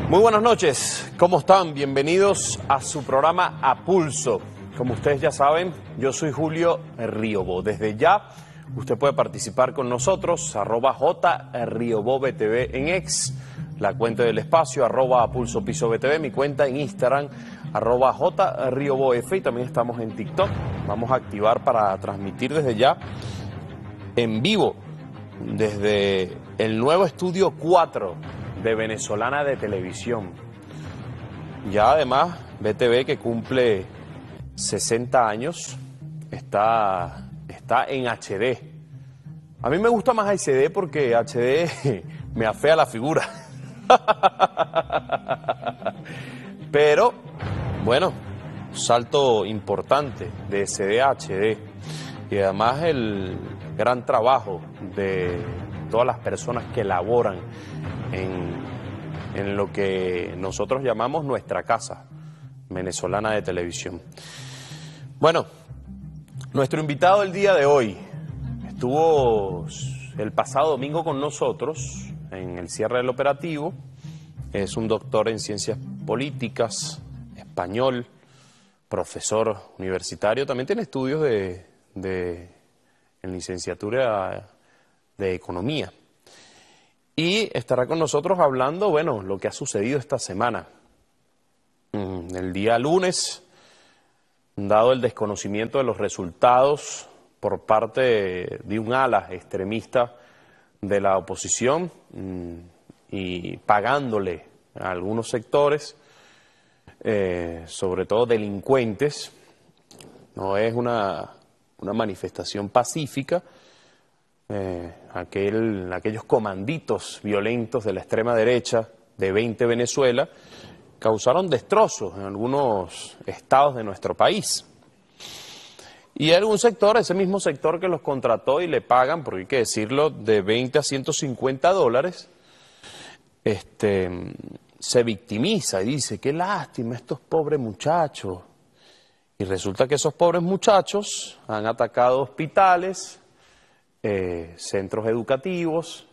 Muy buenas noches, ¿cómo están? Bienvenidos a su programa A Pulso. Como ustedes ya saben, yo soy Julio Riobó. Desde ya, usted puede participar con nosotros, @JRiobóBTV en X, la cuenta del espacio, @APulsoPisoBTV, mi cuenta en Instagram, @JRiobóF, y también estamos en TikTok. Vamos a activar para transmitir desde ya, en vivo, desde el nuevo estudio 4 de Venezolana de Televisión. Ya además, BTV, que cumple 60 años, está en HD. A mí me gusta más HD porque HD me afea la figura. Pero, bueno, salto importante de SD a HD. Y además el gran trabajo de todas las personas que laboran en lo que nosotros llamamos nuestra casa venezolana de televisión. Bueno, nuestro invitado el día de hoy estuvo el pasado domingo con nosotros en el cierre del operativo. Es un doctor en ciencias políticas, español, profesor universitario, también tiene estudios en licenciatura de economía. Y estará con nosotros hablando, bueno, lo que ha sucedido esta semana. El día lunes, dado el desconocimiento de los resultados por parte de un ala extremista de la oposición y pagándole a algunos sectores, sobre todo delincuentes, no es una manifestación pacífica. Aquellos comanditos violentos de la extrema derecha de 20 Venezuela causaron destrozos en algunos estados de nuestro país. Y hay algún sector, ese mismo sector que los contrató y le pagan, porque hay que decirlo, de 20 a 150 dólares, se victimiza y dice, qué lástima estos pobres muchachos. Y resulta que esos pobres muchachos han atacado hospitales, centros educativos,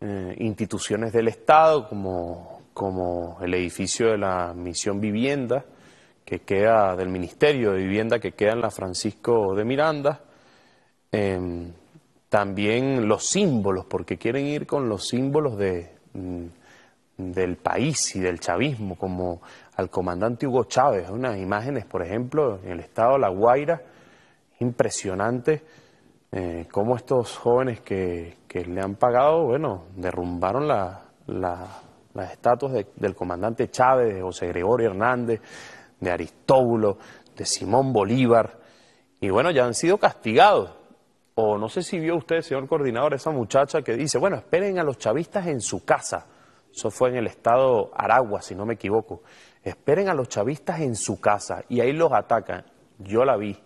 instituciones del Estado como el edificio de la Misión Vivienda, que queda del Ministerio de Vivienda, que queda en la Francisco de Miranda. También los símbolos, porque quieren ir con los símbolos del país y del chavismo, como al comandante Hugo Chávez. Unas imágenes, por ejemplo, en el estado de La Guaira, impresionante. Cómo estos jóvenes que le han pagado, bueno, derrumbaron las estatuas del comandante Chávez, de José Gregorio Hernández, de Aristóbulo, de Simón Bolívar, y bueno, ya han sido castigados. O no sé si vio usted, señor coordinador, esa muchacha que dice, bueno, esperen a los chavistas en su casa. Eso fue en el estado Aragua, si no me equivoco. Esperen a los chavistas en su casa, y ahí los atacan. Yo la vi,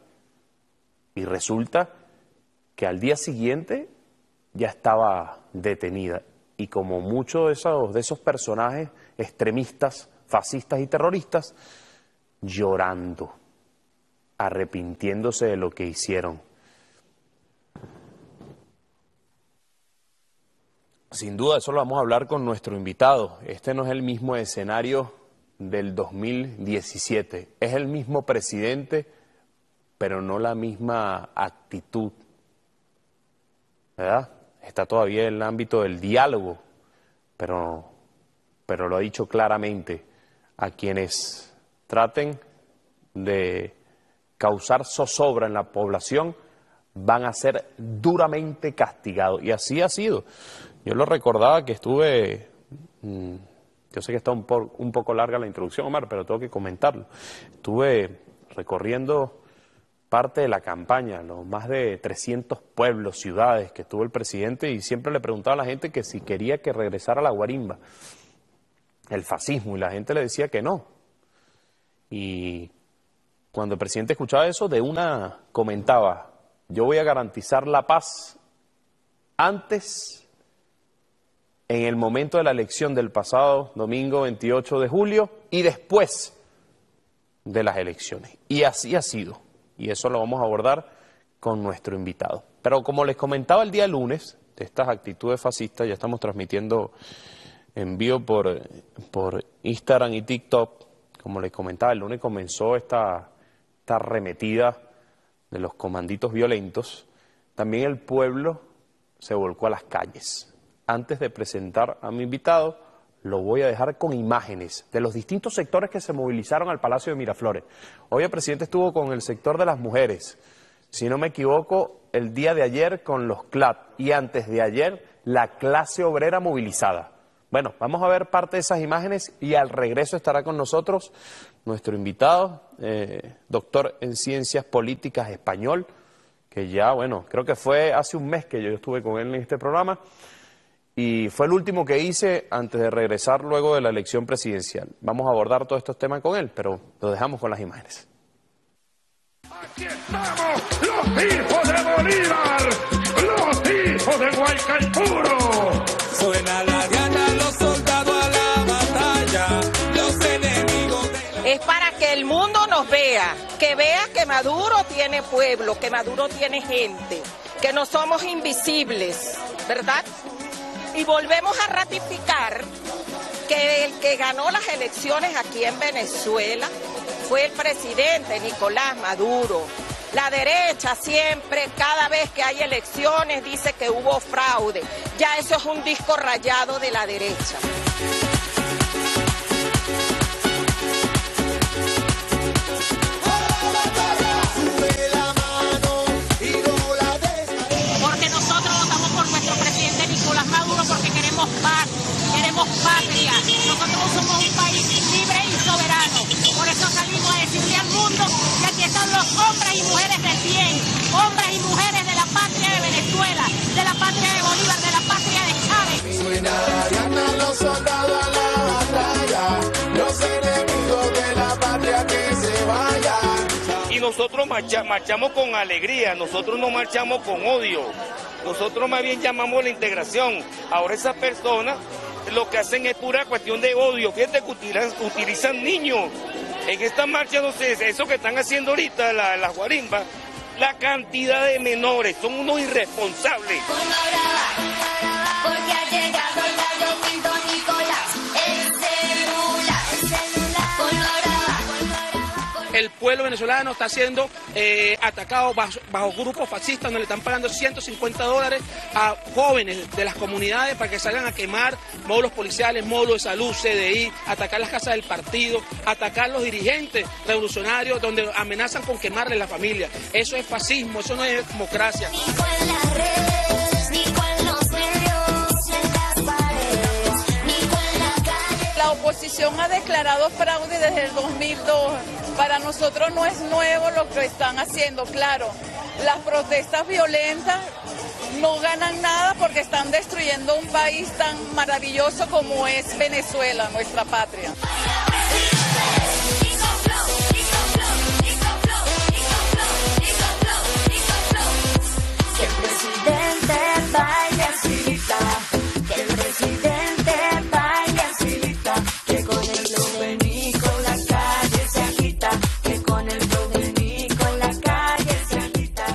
y resulta que al día siguiente ya estaba detenida. Y como muchos de esos personajes extremistas, fascistas y terroristas, llorando, arrepintiéndose de lo que hicieron. Sin duda, eso lo vamos a hablar con nuestro invitado. Este no es el mismo escenario del 2017. Es el mismo presidente, pero no la misma actitud, ¿verdad? Está todavía en el ámbito del diálogo, pero lo ha dicho claramente, a quienes traten de causar zozobra en la población van a ser duramente castigados. Y así ha sido. Yo lo recordaba que estuve, yo sé que está un poco larga la introducción, Omar, pero tengo que comentarlo. Estuve recorriendo parte de la campaña, los más de 300 pueblos, ciudades que tuvo el presidente, y siempre le preguntaba a la gente que si quería que regresara la guarimba, el fascismo, y la gente le decía que no. Y cuando el presidente escuchaba eso, de una comentaba, yo voy a garantizar la paz antes, en el momento de la elección del pasado domingo 28 de julio, y después de las elecciones. Y así ha sido. Y eso lo vamos a abordar con nuestro invitado. Pero como les comentaba el día lunes, de estas actitudes fascistas, ya estamos transmitiendo envío por Instagram y TikTok. Como les comentaba, el lunes comenzó esta arremetida de los comanditos violentos. También el pueblo se volcó a las calles. Antes de presentar a mi invitado, lo voy a dejar con imágenes de los distintos sectores que se movilizaron al Palacio de Miraflores. Hoy el presidente estuvo con el sector de las mujeres, si no me equivoco, el día de ayer con los CLAD y antes de ayer la clase obrera movilizada. Bueno, vamos a ver parte de esas imágenes y al regreso estará con nosotros nuestro invitado, doctor en Ciencias Políticas español, que ya, bueno, creo que fue hace un mes que yo estuve con él en este programa y fue el último que hice antes de regresar luego de la elección presidencial. Vamos a abordar todos estos temas con él, pero lo dejamos con las imágenes. Aquí estamos, los hijos de Bolívar, los hijos de Guaycaipuro. Suena la diana, los soldados a la batalla, los enemigos de... Es para que el mundo nos vea que Maduro tiene pueblo, que Maduro tiene gente, que no somos invisibles, ¿verdad? Y volvemos a ratificar que el que ganó las elecciones aquí en Venezuela fue el presidente Nicolás Maduro. La derecha siempre, cada vez que hay elecciones, dice que hubo fraude. Ya eso es un disco rayado de la derecha. Porque nosotros votamos por nuestro presidente Nicolás Maduro porque queremos paz, queremos patria. Nosotros somos un país libre y soberano. Por eso salimos a decirle al mundo que aquí están los hombres y mujeres del bien, hombres y mujeres de la patria de Venezuela, de la patria de Bolívar, de la patria de Chávez. Suena la diana, los soldados a la batalla, los enemigos de la patria que se vayan. Y nosotros marchamos con alegría, nosotros no marchamos con odio, nosotros más bien llamamos la integración. Ahora esas personas lo que hacen es pura cuestión de odio, fíjate que utilizan niños. En esta marcha, no sé, eso que están haciendo ahorita las guarimbas, la cantidad de menores, son unos irresponsables. Porque ha llegado el gallo pinto Nicolás, el celular, el pueblo venezolano está siendo atacado bajo grupos fascistas donde le están pagando $150 a jóvenes de las comunidades para que salgan a quemar módulos policiales, módulos de salud, CDI, atacar las casas del partido, atacar los dirigentes revolucionarios donde amenazan con quemarle la familia. Eso es fascismo, eso no es democracia. ni con las redes, ni con los medios, ni en las paredes, ni con la calle. La oposición ha declarado fraude desde el 2002. Para nosotros no es nuevo lo que están haciendo, claro. Las protestas violentas no ganan nada porque están destruyendo un país tan maravilloso como es Venezuela, nuestra patria. Que el presidente baile asilita, que el presidente baile asilita, que con el flow de Nico la calle se agita, que con el flow de Nico la calle se agita.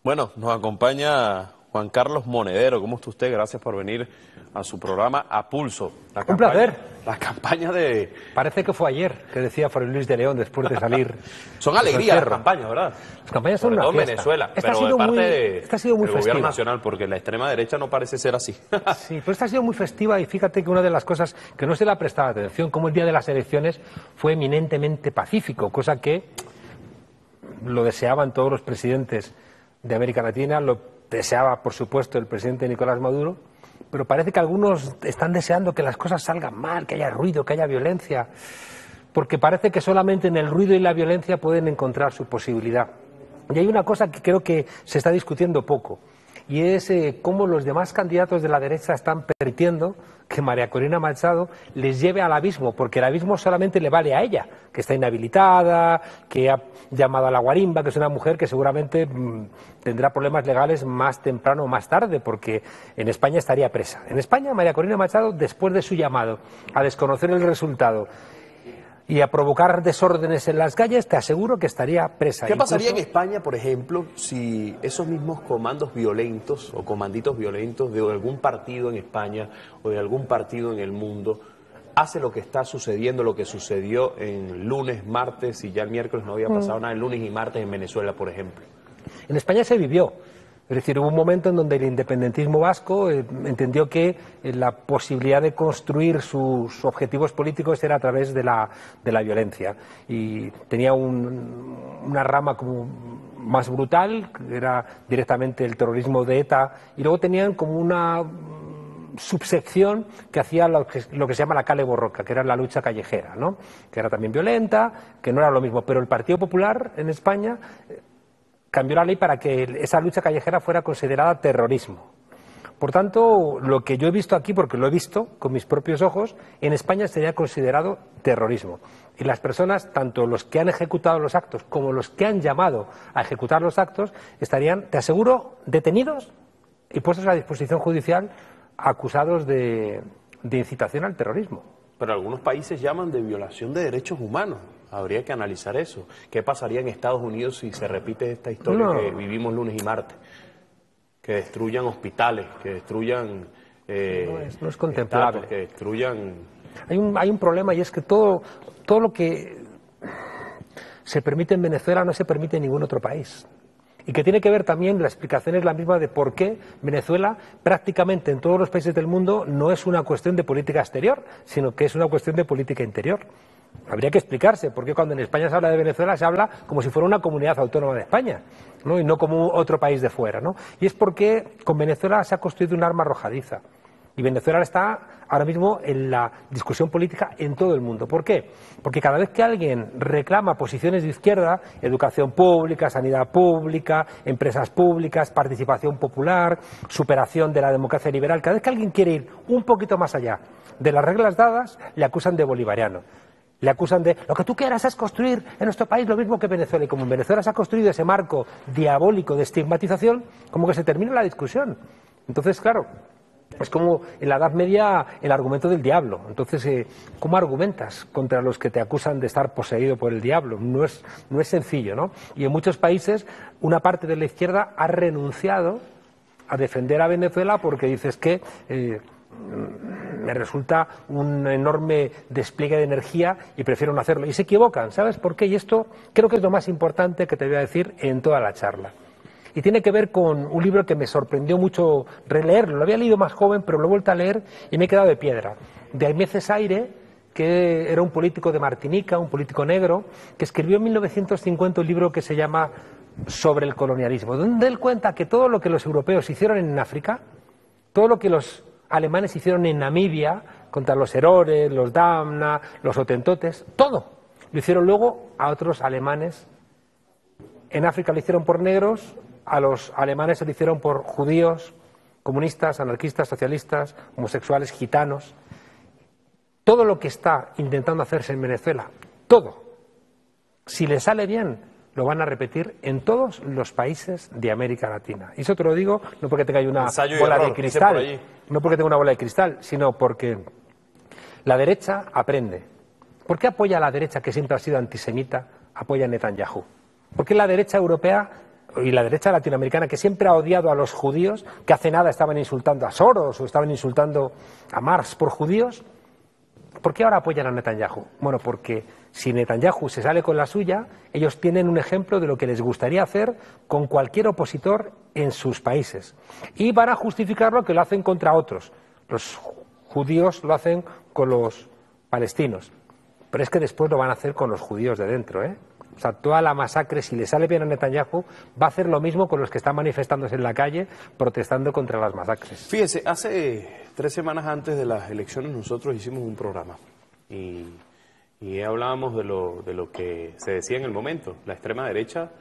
Bueno, nos acompaña Juan Carlos Monedero. ¿Cómo está usted? Gracias por venir a su programa A Pulso. Un placer. La campaña de... Parece que fue ayer que decía Fray Luis de León después de salir. Son alegrías las campañas, ¿verdad? Las campañas son Sobre todo una en fiesta. Venezuela, Esta pero ha sido de parte muy, esta ha sido muy del festiva. gobierno nacional, porque la extrema derecha no parece ser así. Sí, pero esta ha sido muy festiva y fíjate que una de las cosas que no se le ha prestado atención, como el día de las elecciones fue eminentemente pacífico, cosa que lo deseaban todos los presidentes de América Latina, lo deseaba por supuesto el presidente Nicolás Maduro, pero parece que algunos están deseando que las cosas salgan mal, que haya ruido, que haya violencia, porque parece que solamente en el ruido y la violencia pueden encontrar su posibilidad. Y hay una cosa que creo que se está discutiendo poco, y es cómo los demás candidatos de la derecha están permitiendo que María Corina Machado les lleve al abismo, porque el abismo solamente le vale a ella, que está inhabilitada, que ha llamado a la guarimba, que es una mujer que seguramente tendrá problemas legales más temprano o más tarde, porque en España estaría presa. En España, María Corina Machado, después de su llamado a desconocer el resultado y a provocar desórdenes en las calles, te aseguro que estaría presa. ¿Qué pasaría en Incluso, España, por ejemplo, si esos mismos comandos violentos o comanditos violentos de algún partido en España o de algún partido en el mundo hace lo que está sucediendo, lo que sucedió en lunes, martes, y ya el miércoles no había pasado nada, el lunes y martes en Venezuela, por ejemplo? en España se vivió. Es decir, hubo un momento en donde el independentismo vasco entendió que la posibilidad de construir sus objetivos políticos era a través de la violencia. Y tenía una rama como más brutal, que era directamente el terrorismo de ETA, y luego tenían como una subsección que hacía lo que se llama la cale borroca, que era la lucha callejera, ¿no? Que era también violenta, que no era lo mismo. Pero el Partido Popular en España cambió la ley para que esa lucha callejera fuera considerada terrorismo. Por tanto, lo que yo he visto aquí, porque lo he visto con mis propios ojos, en España sería considerado terrorismo. Y las personas, tanto los que han ejecutado los actos como los que han llamado a ejecutar los actos, estarían, te aseguro, detenidos y puestos a disposición judicial acusados de incitación al terrorismo. Pero algunos países llaman de violación de derechos humanos. Habría que analizar eso. ¿Qué pasaría en Estados Unidos si se repite esta historia que vivimos lunes y martes? Que destruyan hospitales, que destruyan... no es contemplable. Estados, que destruyan... Hay un problema, y es que todo lo que se permite en Venezuela no se permite en ningún otro país. Y que tiene que ver también, la explicación es la misma de por qué Venezuela prácticamente en todos los países del mundo no es una cuestión de política exterior, sino que es una cuestión de política interior. Habría que explicarse por qué cuando en España se habla de Venezuela se habla como si fuera una comunidad autónoma de España, ¿no? Y no como otro país de fuera, ¿no? Y es porque con Venezuela se ha construido un arma arrojadiza. Y Venezuela está ahora mismo en la discusión política en todo el mundo. ¿Por qué? Porque cada vez que alguien reclama posiciones de izquierda, educación pública, sanidad pública, empresas públicas, participación popular, superación de la democracia liberal, cada vez que alguien quiere ir un poquito más allá de las reglas dadas, le acusan de bolivariano. Le acusan de lo que tú quieras es construir en nuestro país lo mismo que Venezuela. Y como en Venezuela se ha construido ese marco diabólico de estigmatización, como que se termina la discusión. Entonces, claro, es como en la Edad Media el argumento del diablo. Entonces, ¿cómo argumentas contra los que te acusan de estar poseído por el diablo? No es sencillo, ¿no? Y en muchos países una parte de la izquierda ha renunciado a defender a Venezuela porque dices que me resulta un enorme despliegue de energía y prefiero no hacerlo. Y se equivocan, ¿sabes por qué? Y esto creo que es lo más importante que te voy a decir en toda la charla. Y tiene que ver con un libro que me sorprendió mucho releerlo. Lo había leído más joven, pero lo he vuelto a leer y me he quedado de piedra. De Aimé Césaire, que era un político de Martinica, un político negro, que escribió en 1950 un libro que se llama Sobre el colonialismo, donde él cuenta que todo lo que los europeos hicieron en África, todo lo que los alemanes hicieron en Namibia, contra los Herores, los Damna, los Hotentotes, todo lo hicieron luego a otros alemanes. En África lo hicieron por negros, a los alemanes se lo hicieron por judíos, comunistas, anarquistas, socialistas, homosexuales, gitanos. Todo lo que está intentando hacerse en Venezuela, todo, si le sale bien, lo van a repetir en todos los países de América Latina. Y eso te lo digo no porque tenga una bola de cristal, no porque tenga una bola de cristal, sino porque la derecha aprende. ¿Por qué apoya a la derecha, que siempre ha sido antisemita, apoya a Netanyahu? ¿Por qué la derecha europea y la derecha latinoamericana, que siempre ha odiado a los judíos, que hace nada estaban insultando a Soros o estaban insultando a Marx por judíos, ¿por qué ahora apoyan a Netanyahu? Bueno, porque si Netanyahu se sale con la suya, ellos tienen un ejemplo de lo que les gustaría hacer con cualquier opositor en sus países. Y van a justificarlo que lo hacen contra otros. Los judíos lo hacen con los palestinos. Pero es que después lo van a hacer con los judíos de dentro, ¿eh? O sea, toda la masacre, si le sale bien a Netanyahu, va a hacer lo mismo con los que están manifestándose en la calle protestando contra las masacres. Fíjese, hace 3 semanas antes de las elecciones nosotros hicimos un programa y hablábamos de lo que se decía en el momento. La extrema derecha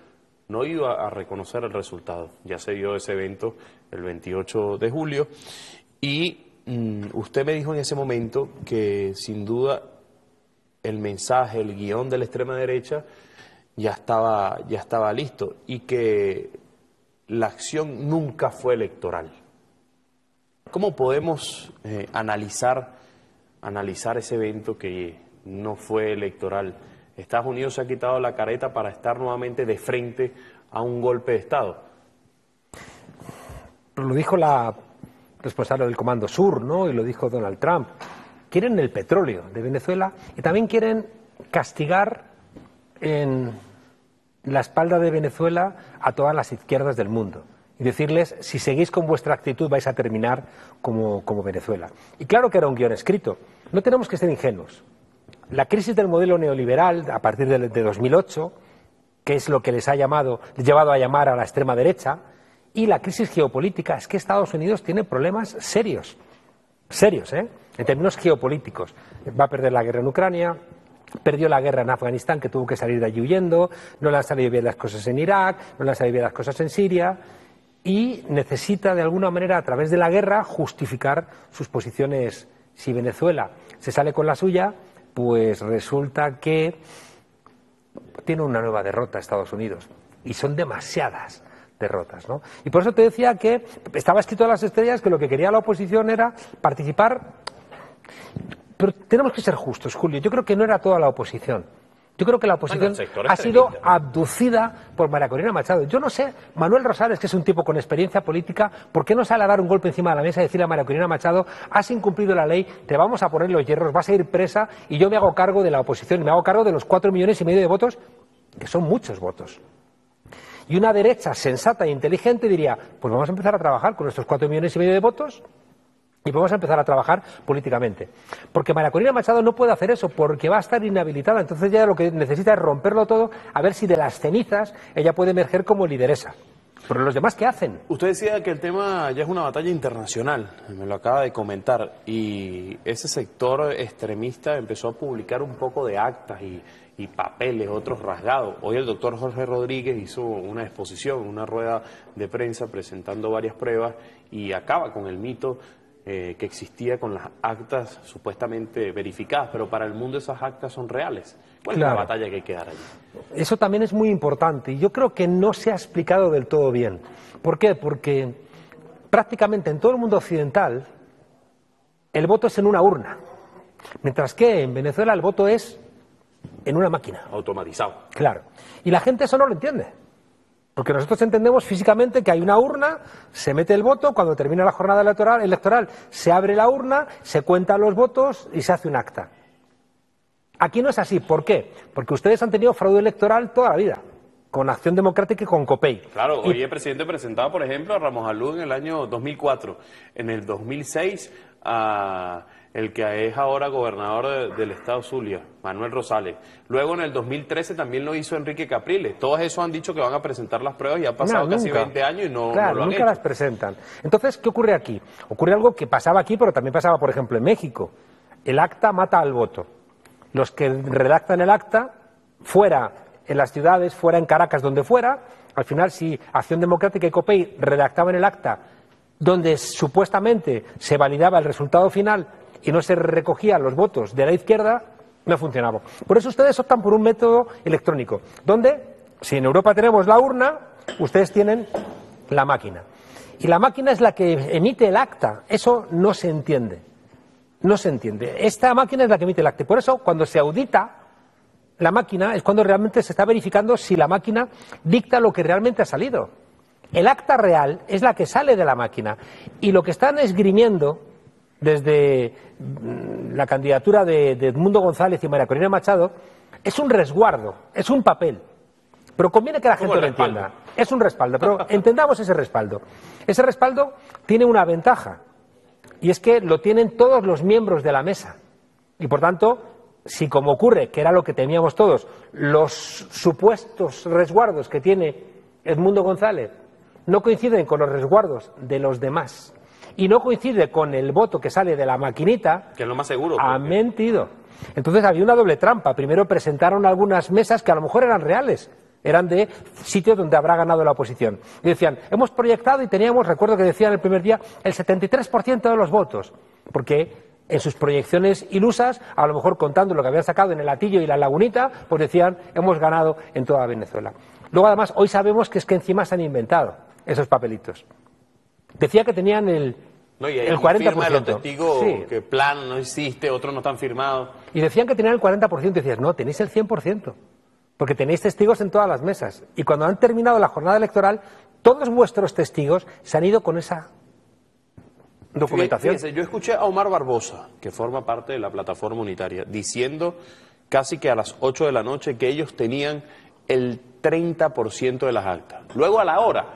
no iba a reconocer el resultado. Ya se dio ese evento el 28 de julio y usted me dijo en ese momento que sin duda el mensaje, el guión de la extrema derecha ya estaba listo y que la acción nunca fue electoral. ¿Cómo podemos analizar ese evento que no fue electoral. Estados Unidos se ha quitado la careta para estar nuevamente de frente a un golpe de Estado. Lo dijo la responsable del Comando Sur, ¿no? Y lo dijo Donald Trump. Quieren el petróleo de Venezuela y también quieren castigar en la espalda de Venezuela a todas las izquierdas del mundo y decirles, si seguís con vuestra actitud vais a terminar como Venezuela. Y claro que era un guión escrito. No tenemos que ser ingenuos. La crisis del modelo neoliberal a partir de 2008, que es lo que les ha llevado a llamar a la extrema derecha, y la crisis geopolítica, es que Estados Unidos tiene problemas serios, en términos geopolíticos. Va a perder la guerra en Ucrania, perdió la guerra en Afganistán, que tuvo que salir de allí huyendo, no le han salido bien las cosas en Irak, no le han salido bien las cosas en Siria, y necesita de alguna manera, a través de la guerra, justificar sus posiciones. Si Venezuela se sale con la suya, pues resulta que tiene una nueva derrota Estados Unidos, y son demasiadas derrotas, ¿no? Y por eso te decía que estaba escrito en las estrellas que lo que quería la oposición era participar, pero tenemos que ser justos, Julio. Yo creo que no era toda la oposición. Yo creo que la oposición ha sido abducida por María Corina Machado. Yo no sé, Manuel Rosales, que es un tipo con experiencia política, ¿por qué no sale a dar un golpe encima de la mesa y decirle a María Corina Machado, has incumplido la ley, te vamos a poner los hierros, vas a ir presa y yo me hago cargo de la oposición y me hago cargo de los 4,5 millones de votos, que son muchos votos? Y una derecha sensata e inteligente diría, pues vamos a empezar a trabajar con nuestros 4,5 millones de votos y vamos a empezar a trabajar políticamente. Porque María Corina Machado no puede hacer eso, porque va a estar inhabilitada. Entonces ya lo que necesita es romperlo todo, a ver si de las cenizas ella puede emerger como lideresa. Pero los demás, ¿qué hacen? Usted decía que el tema ya es una batalla internacional, me lo acaba de comentar, y ese sector extremista empezó a publicar un poco de actas y papeles, otros rasgados. Hoy el doctor Jorge Rodríguez hizo una exposición, una rueda de prensa presentando varias pruebas y acaba con el mito que existía con las actas supuestamente verificadas, pero para el mundo esas actas son reales. ¿Cuál es la batalla que hay que dar allí? Eso también es muy importante y yo creo que no se ha explicado del todo bien. ¿Por qué? Porque prácticamente en todo el mundo occidental el voto es en una urna, mientras que en Venezuela el voto es en una máquina. Automatizado. Claro. Y la gente eso no lo entiende. Porque nosotros entendemos físicamente que hay una urna, se mete el voto, cuando termina la jornada electoral se abre la urna, se cuentan los votos y se hace un acta. Aquí no es así. ¿Por qué? Porque ustedes han tenido fraude electoral toda la vida, con Acción Democrática y con COPEI. Claro, hoy el presidente presentaba, por ejemplo, a Ramos Alud en el año 2004. En el 2006, a el que es ahora gobernador del estado Zulia, Manuel Rosales. Luego en el 2013 también lo hizo Enrique Capriles. Todos esos han dicho que van a presentar las pruebas y ha pasado casi 20 años y no lo han nunca hecho. Las presentan. Entonces, ¿qué ocurre aquí? Ocurre algo que pasaba aquí, pero también pasaba, por ejemplo, en México. El acta mata al voto. Los que redactan el acta, fuera en las ciudades, fuera en Caracas, donde fuera, al final si Acción Democrática y COPEI redactaban el acta donde supuestamente se validaba el resultado final y no se recogían los votos de la izquierda, no funcionaba. Por eso ustedes optan por un método electrónico, donde, si en Europa tenemos la urna, ustedes tienen la máquina. Y la máquina es la que emite el acta. Eso no se entiende. No se entiende. Esta máquina es la que emite el acta. Y por eso, cuando se audita la máquina, es cuando realmente se está verificando si la máquina dicta lo que realmente ha salido. El acta real es la que sale de la máquina. Y lo que están esgrimiendo desde la candidatura de Edmundo González y María Corina Machado es un resguardo, es un papel. Pero conviene que la gente lo entienda. Es un respaldo, pero entendamos ese respaldo. Ese respaldo tiene una ventaja, y es que lo tienen todos los miembros de la mesa. Y por tanto, si como ocurre, que era lo que temíamos todos, los supuestos resguardos que tiene Edmundo González no coinciden con los resguardos de los demás, y no coincide con el voto que sale de la maquinita, que es lo más seguro, ha mentido. Entonces había una doble trampa. Primero presentaron algunas mesas que a lo mejor eran reales, eran de sitios donde habrá ganado la oposición. Y decían, hemos proyectado y teníamos, recuerdo que decían el primer día, el 73% de los votos, porque en sus proyecciones ilusas, a lo mejor contando lo que habían sacado en el Hatillo y la Lagunita, pues decían, hemos ganado en toda Venezuela. Luego además, hoy sabemos que es que encima se han inventado esos papelitos. Decía que tenían el No, y hay el firma de los 40%. testigos Sí. que plan no existe, otros no están firmados. Y decían que tenían el 40%, y decías, no, tenéis el 100%, porque tenéis testigos en todas las mesas. Y cuando han terminado la jornada electoral, todos vuestros testigos se han ido con esa documentación. Fíjese, yo escuché a Omar Barbosa, que forma parte de la plataforma unitaria, diciendo casi que a las 8 de la noche que ellos tenían el 30% de las actas. Luego a la hora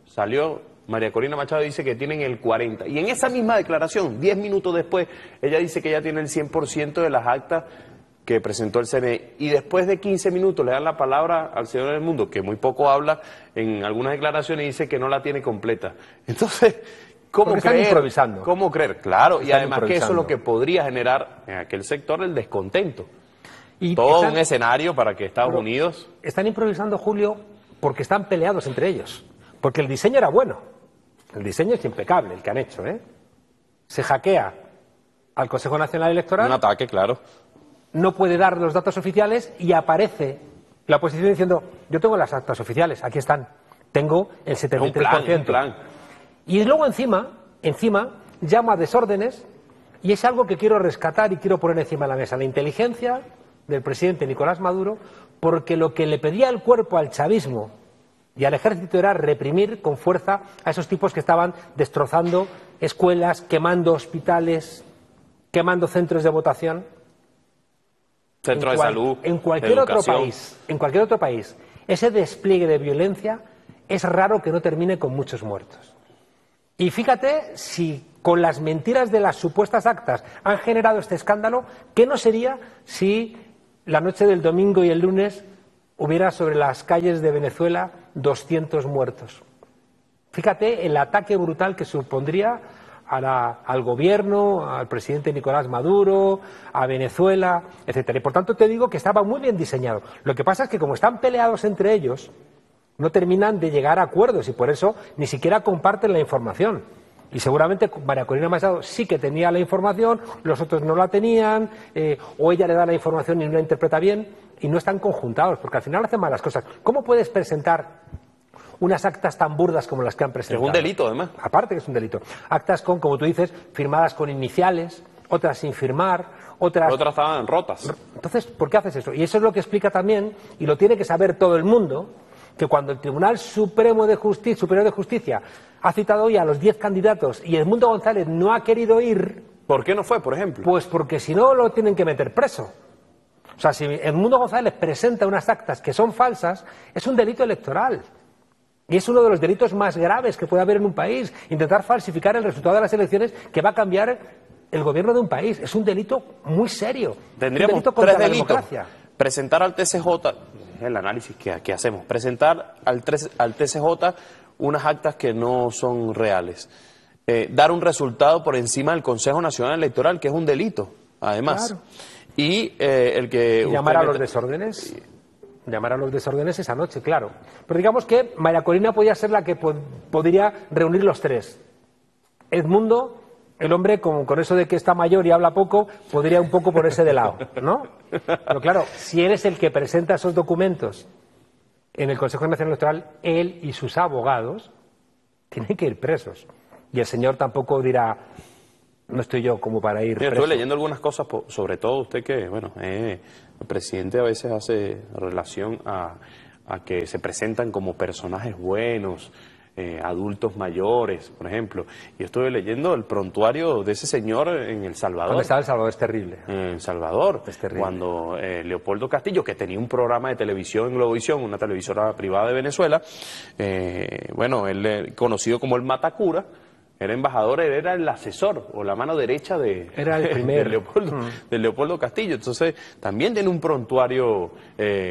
salió María Corina Machado y dice que tienen el 40%. Y en esa misma declaración, 10 minutos después, ella dice que ya tiene el 100% de las actas que presentó el CNE. Y después de 15 minutos le dan la palabra al señor del Mundo, que muy poco habla en algunas declaraciones, y dice que no la tiene completa. Entonces, ¿cómo Porque están creer? improvisando. ¿Cómo creer? Claro, y Están además que eso es improvisando. lo que podría generar en aquel sector el descontento. Y Todo están- un escenario para que Estados Unidos... Están improvisando, Julio, porque están peleados entre ellos. Porque el diseño era bueno. El diseño es impecable, el que han hecho, ¿eh? Se hackea al Consejo Nacional Electoral. Un ataque, claro. No puede dar los datos oficiales y aparece la oposición diciendo, yo tengo las actas oficiales, aquí están, tengo el 73%. Un plan. Y luego encima llama a desórdenes, y es algo que quiero rescatar y quiero poner encima de la mesa, la inteligencia del presidente Nicolás Maduro, porque lo que le pedía el cuerpo al chavismo y al ejército era reprimir con fuerza a esos tipos que estaban destrozando escuelas, quemando hospitales, quemando centros de votación. Centro de salud, En de cualquier otro educación. país, ese despliegue de violencia es raro que no termine con muchos muertos. Y fíjate si con las mentiras de las supuestas actas han generado este escándalo, ¿qué no sería si la noche del domingo y el lunes hubiera sobre las calles de Venezuela 200 muertos? Fíjate el ataque brutal que supondría al gobierno, al presidente Nicolás Maduro, a Venezuela, etcétera. Y por tanto te digo que estaba muy bien diseñado. Lo que pasa es que como están peleados entre ellos, no terminan de llegar a acuerdos y por eso ni siquiera comparten la información. Y seguramente María Corina Machado sí que tenía la información, los otros no la tenían, o ella le da la información y no la interpreta bien, y no están conjuntados, porque al final hacen malas cosas. ¿Cómo puedes presentar unas actas tan burdas como las que han presentado? Es un delito, además. Aparte que es un delito. Actas con, como tú dices, firmadas con iniciales, otras sin firmar, otras estaban rotas. Entonces, ¿por qué haces eso? Y eso es lo que explica también, y lo tiene que saber todo el mundo, que cuando el Tribunal Superior de Justicia ha citado hoy a los 10 candidatos y Edmundo González no ha querido ir... ¿Por qué no fue, por ejemplo? Pues porque si no lo tienen que meter preso. O sea, si Edmundo González presenta unas actas que son falsas, es un delito electoral. Y es uno de los delitos más graves que puede haber en un país. Intentar falsificar el resultado de las elecciones que va a cambiar el gobierno de un país. Es un delito muy serio. Tendríamos un delito contra tres la delitos. democracia. Presentar al TCJ, el análisis que hacemos, presentar al TCJ unas actas que no son reales. Dar un resultado por encima del Consejo Nacional Electoral, que es un delito, además. Claro. Y el que... Y llamar a los desórdenes. Llamar a los desórdenes esa noche, claro. Pero digamos que María Corina podía ser la que podría reunir los tres. Edmundo, el hombre con eso de que está mayor y habla poco, podría un poco ponerse de lado, ¿no? Pero claro, si él es el que presenta esos documentos en el Consejo Nacional Electoral, él y sus abogados tienen que ir presos. Y el señor tampoco dirá, no estoy yo como para ir Mira, preso. estuve leyendo algunas cosas, sobre todo usted que, bueno, el presidente a veces hace relación a que se presentan como personajes buenos, adultos mayores, por ejemplo. Y estuve leyendo el prontuario de ese señor en El Salvador. Cuando estaba El Salvador es terrible. En El Salvador, Es terrible. cuando Leopoldo Castillo, que tenía un programa de televisión en Globovisión, una televisora privada de Venezuela, bueno, él conocido como el Matacura, era embajador, él era el asesor o la mano derecha Era el primer. de Leopoldo Castillo. Entonces, también tiene un prontuario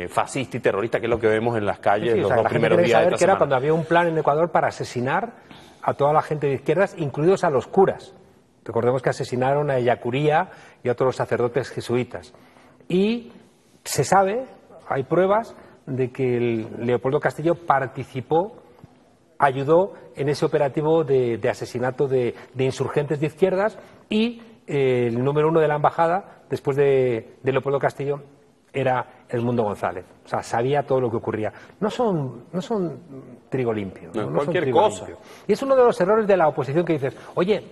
fascista y terrorista, que es lo que vemos en las calles Sí, o los sea, dos la gente primeros tiene que días de saber esta que era semana. cuando había un plan en Ecuador para asesinar a toda la gente de izquierdas, incluidos a los curas. Recordemos que asesinaron a Ellacuría y a otros sacerdotes jesuitas. Y se sabe, hay pruebas de que Leopoldo Castillo participó, ayudó en ese operativo de asesinato de insurgentes de izquierdas, y el número uno de la embajada, después de Leopoldo Castillo, era Edmundo González. O sea, sabía todo lo que ocurría. No son trigo limpio. No, son cualquier trigo cosa. limpio. Y es uno de los errores de la oposición que dices, oye,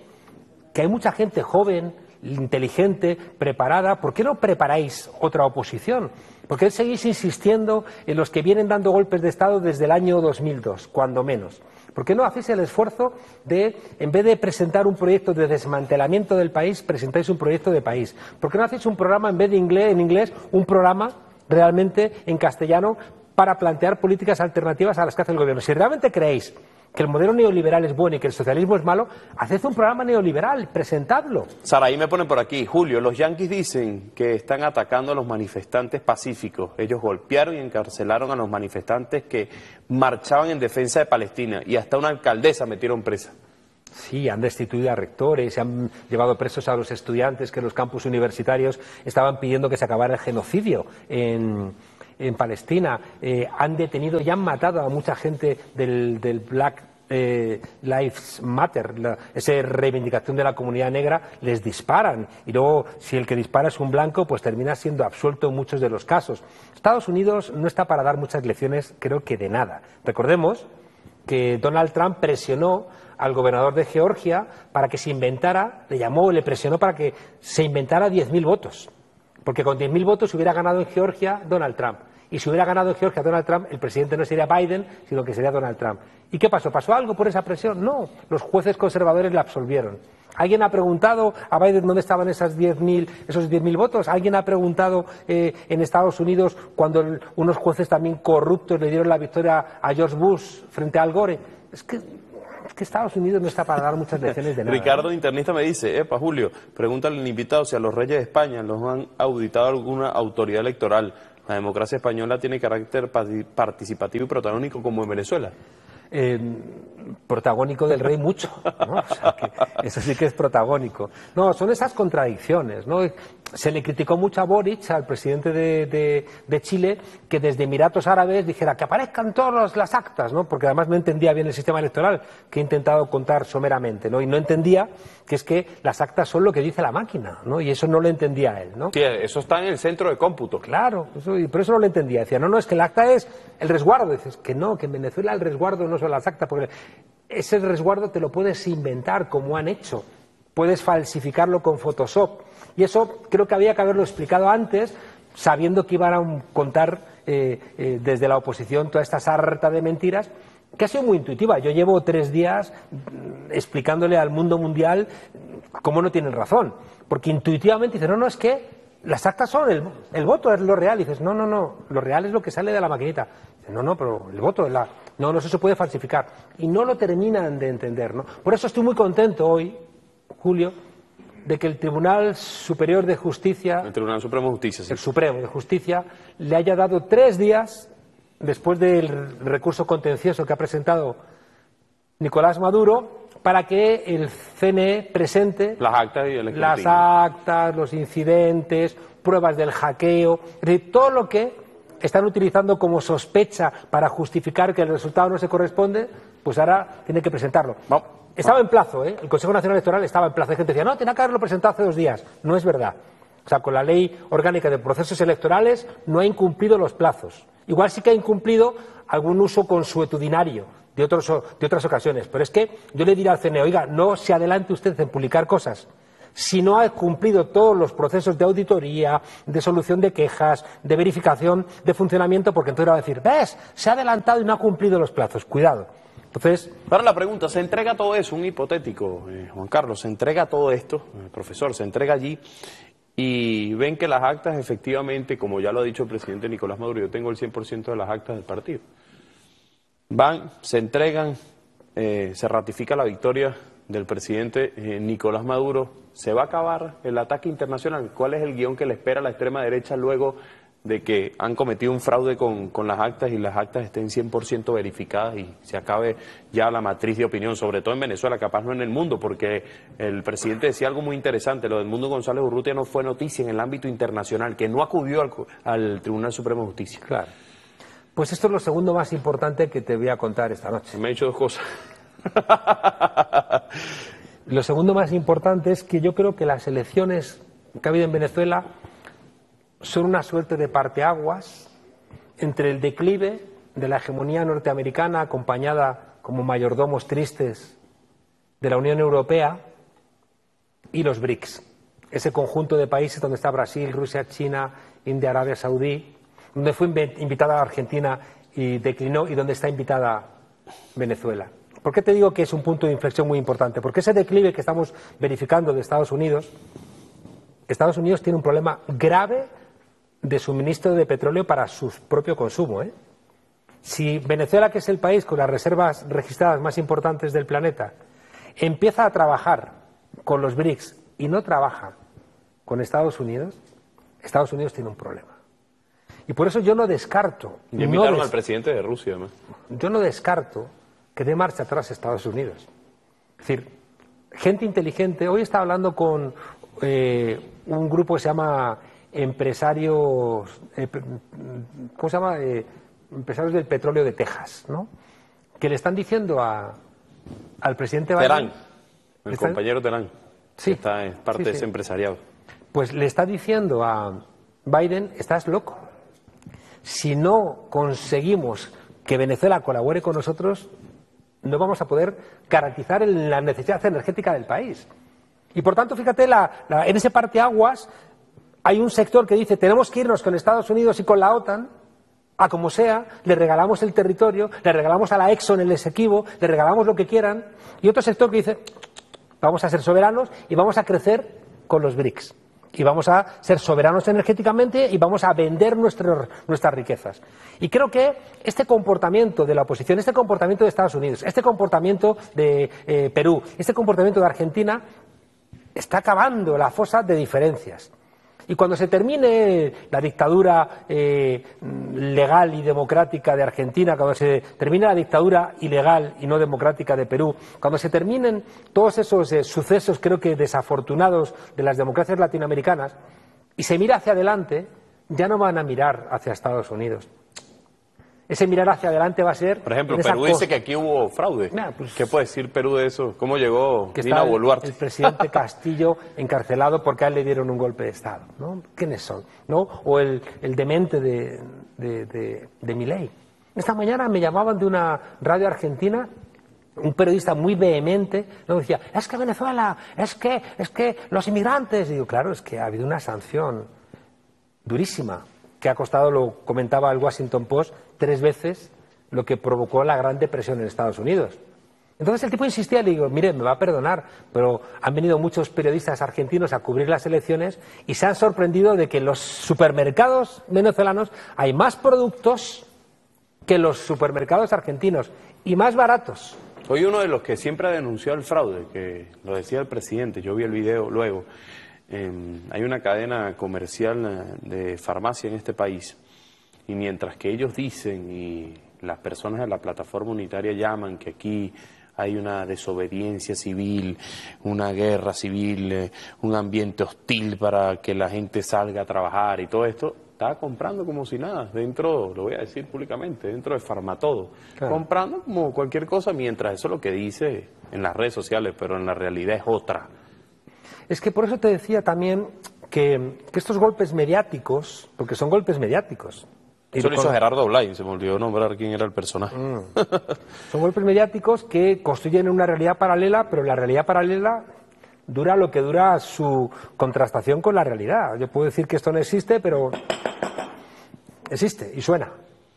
que hay mucha gente joven, inteligente, preparada. ¿Por qué no preparáis otra oposición? ¿Por qué seguís insistiendo en los que vienen dando golpes de Estado desde el año 2002, cuando menos? ¿Por qué no hacéis el esfuerzo de, en vez de presentar un proyecto de desmantelamiento del país, presentáis un proyecto de país? ¿Por qué no hacéis un programa, en vez de en inglés, un programa realmente en castellano para plantear políticas alternativas a las que hace el gobierno? Si realmente creéis que el modelo neoliberal es bueno y que el socialismo es malo, haced un programa neoliberal, presentadlo. Sara, ahí me ponen por aquí, Julio, los yanquis dicen que están atacando a los manifestantes pacíficos. Ellos golpearon y encarcelaron a los manifestantes que marchaban en defensa de Palestina y hasta una alcaldesa metieron presa. Sí, han destituido a rectores, se han llevado presos a los estudiantes que en los campus universitarios estaban pidiendo que se acabara el genocidio en Palestina. Han detenido y han matado a mucha gente del Black Lives Matter, esa reivindicación de la comunidad negra. Les disparan y luego, si el que dispara es un blanco, pues termina siendo absuelto en muchos de los casos. Estados Unidos no está para dar muchas lecciones, creo que de nada. Recordemos que Donald Trump presionó al gobernador de Georgia para que se inventara, le presionó para que se inventara 10.000 votos. Porque con 10.000 votos hubiera ganado en Georgia Donald Trump. Y si hubiera ganado en Georgia Donald Trump, el presidente no sería Biden, sino que sería Donald Trump. ¿Y qué pasó? ¿Pasó algo por esa presión? No, los jueces conservadores le absolvieron. ¿Alguien ha preguntado a Biden dónde estaban esos 10.000 votos? ¿Alguien ha preguntado en Estados Unidos cuando unos jueces también corruptos le dieron la victoria a George Bush frente a Al Gore? Es que Estados Unidos no está para dar muchas lecciones de nada. Ricardo, internista, me dice, Julio, pregúntale al invitado si a los reyes de España los han auditado alguna autoridad electoral. La democracia española tiene carácter participativo y protagónico como en Venezuela. Protagónico del rey mucho, ¿no? O sea, que eso sí que es protagónico. No, son esas contradicciones, ¿no? Se le criticó mucho a Boric, al presidente de Chile, que desde Emiratos Árabes dijera que aparezcan todas las actas, ¿no? Porque además no entendía bien el sistema electoral, que he intentado contar someramente, ¿no? Y no entendía que es que las actas son lo que dice la máquina, ¿no? Y eso no lo entendía él, ¿no? Sí, eso está en el centro de cómputo. Claro, y por eso no lo entendía. Decía, no, es que el acta es el resguardo. Dices que no, que en Venezuela el resguardo no son las actas, porque ese resguardo te lo puedes inventar, como han hecho. Puedes falsificarlo con Photoshop. Y eso creo que había que haberlo explicado antes, sabiendo que iban a contar desde la oposición toda esta sarta de mentiras, que ha sido muy intuitiva. Yo llevo 3 días explicándole al mundo mundial cómo no tienen razón. Porque intuitivamente dicen, no, es que las actas son el voto, es lo real. Y dices, no, lo real es lo que sale de la maquinita. Dices, no, pero el voto es no, eso se puede falsificar. Y no lo terminan de entender, ¿no? Por eso estoy muy contento hoy, Julio, de que el Tribunal Superior de Justicia... El Tribunal Supremo de Justicia, sí. El Supremo de Justicia le haya dado 3 días, después del recurso contencioso que ha presentado Nicolás Maduro, para que el CNE presente las actas, los incidentes, pruebas del hackeo, es decir, todo lo que están utilizando como sospecha para justificar que el resultado no se corresponde, pues ahora tiene que presentarlo. Estaba en plazo, el Consejo Nacional Electoral estaba en plazo. Hay gente que decía, no, tenía que haberlo presentado hace 2 días. No es verdad. O sea, con la Ley Orgánica de Procesos Electorales no ha incumplido los plazos. Igual sí que ha incumplido algún uso consuetudinario de otras ocasiones. Pero es que yo le diré al CNE, oiga, no se adelante usted en publicar cosas si no ha cumplido todos los procesos de auditoría, de solución de quejas, de verificación de funcionamiento, porque entonces va a decir, ves, se ha adelantado y no ha cumplido los plazos. Cuidado. Entonces, para la pregunta, ¿se entrega todo eso? Un hipotético, Juan Carlos, ¿se entrega todo esto? Profesor, ¿se entrega allí? Y ven que las actas efectivamente, como ya lo ha dicho el presidente Nicolás Maduro, yo tengo el 100% de las actas del partido. Van, se entregan, se ratifica la victoria del presidente Nicolás Maduro. ¿Se va a acabar el ataque internacional? ¿Cuál es el guión que le espera a la extrema derecha luego de que han cometido un fraude con las actas y las actas estén 100% verificadas y se acabe ya la matriz de opinión, sobre todo en Venezuela, capaz no en el mundo? Porque el presidente decía algo muy interesante, lo del Mundo González Urrutia no fue noticia en el ámbito internacional, que no acudió al Tribunal Supremo de Justicia. Claro. Pues esto es lo segundo más importante que te voy a contar esta noche. Me he dicho 2 cosas. Lo segundo más importante es que yo creo que las elecciones que ha habido en Venezuela son una suerte de parteaguas entre el declive de la hegemonía norteamericana, acompañada como mayordomos tristes de la Unión Europea, y los BRICS, ese conjunto de países donde está Brasil, Rusia, China, India, Arabia Saudí, donde fue invitada Argentina y declinó, y donde está invitada Venezuela. ¿Por qué te digo que es un punto de inflexión muy importante? Porque ese declive que estamos verificando de Estados Unidos tiene un problema grave de suministro de petróleo para su propio consumo, ¿eh? Si Venezuela, que es el país con las reservas registradas más importantes del planeta, empieza a trabajar con los BRICS y no trabaja con Estados Unidos tiene un problema. Y por eso yo no descarto... Y invitaron al presidente de Rusia, además. Yo no descarto que dé marcha atrás Estados Unidos. Es decir, gente inteligente... Hoy estaba hablando con un grupo que se llama Empresarios... ¿Cómo se llama? Empresarios del petróleo de Texas, ¿no? Que le están diciendo al presidente Biden... Terán, el compañero Terán, sí, está en parte de ese empresariado. Pues le está diciendo a Biden, estás loco. Si no conseguimos que Venezuela colabore con nosotros, no vamos a poder garantizar la necesidad energética del país. Y por tanto, fíjate, en ese parteaguas hay un sector que dice, tenemos que irnos con Estados Unidos y con la OTAN, a como sea, le regalamos el territorio, le regalamos a la Exxon el Esequibo, le regalamos lo que quieran, y otro sector que dice, vamos a ser soberanos y vamos a crecer con los BRICS. Y vamos a ser soberanos energéticamente y vamos a vender nuestras riquezas. Y creo que este comportamiento de la oposición, este comportamiento de Estados Unidos, este comportamiento de Perú, este comportamiento de Argentina, está acabando la fosa de diferencias. Y cuando se termine la dictadura legal y democrática de Argentina, cuando se termine la dictadura ilegal y no democrática de Perú, cuando se terminen todos esos sucesos, creo que desafortunados, de las democracias latinoamericanas, y se mira hacia adelante, ya no van a mirar hacia Estados Unidos. Ese mirar hacia adelante va a ser... Por ejemplo, Perú dice que aquí hubo fraude. Pues, ¿qué puede decir Perú de eso? ¿Cómo llegó Dina Boluarte? El presidente Castillo encarcelado porque a él le dieron un golpe de Estado, ¿no? ¿Quiénes son? ¿No? O el demente de Milei. Esta mañana me llamaban de una radio argentina, un periodista muy vehemente, ¿no? Decía, es que Venezuela, es que los inmigrantes... Y digo, claro, es que ha habido una sanción durísima, que ha costado, lo comentaba el Washington Post, 3 veces lo que provocó la Gran Depresión en Estados Unidos. Entonces el tipo insistía, le digo, mire, me va a perdonar, pero han venido muchos periodistas argentinos a cubrir las elecciones y se han sorprendido de que en los supermercados venezolanos hay más productos que los supermercados argentinos y más baratos. Hoy uno de los que siempre ha denunciado el fraude, que lo decía el presidente, yo vi el video luego, hay una cadena comercial de farmacia en este país, y mientras que ellos dicen y las personas de la plataforma unitaria llaman que aquí hay una desobediencia civil, una guerra civil, un ambiente hostil para que la gente salga a trabajar y todo esto, estaba comprando como si nada, dentro, lo voy a decir públicamente, dentro de Farmatodo, claro, comprando como cualquier cosa, mientras eso es lo que dice en las redes sociales, pero en la realidad es otra. Es que por eso te decía también que estos golpes mediáticos, porque son golpes mediáticos. Eso lo hizo Gerardo Blay, se me olvidó nombrar quién era el personaje. Son golpes mediáticos que construyen una realidad paralela, pero la realidad paralela dura lo que dura su contrastación con la realidad. Yo puedo decir que esto no existe, pero existe y suena,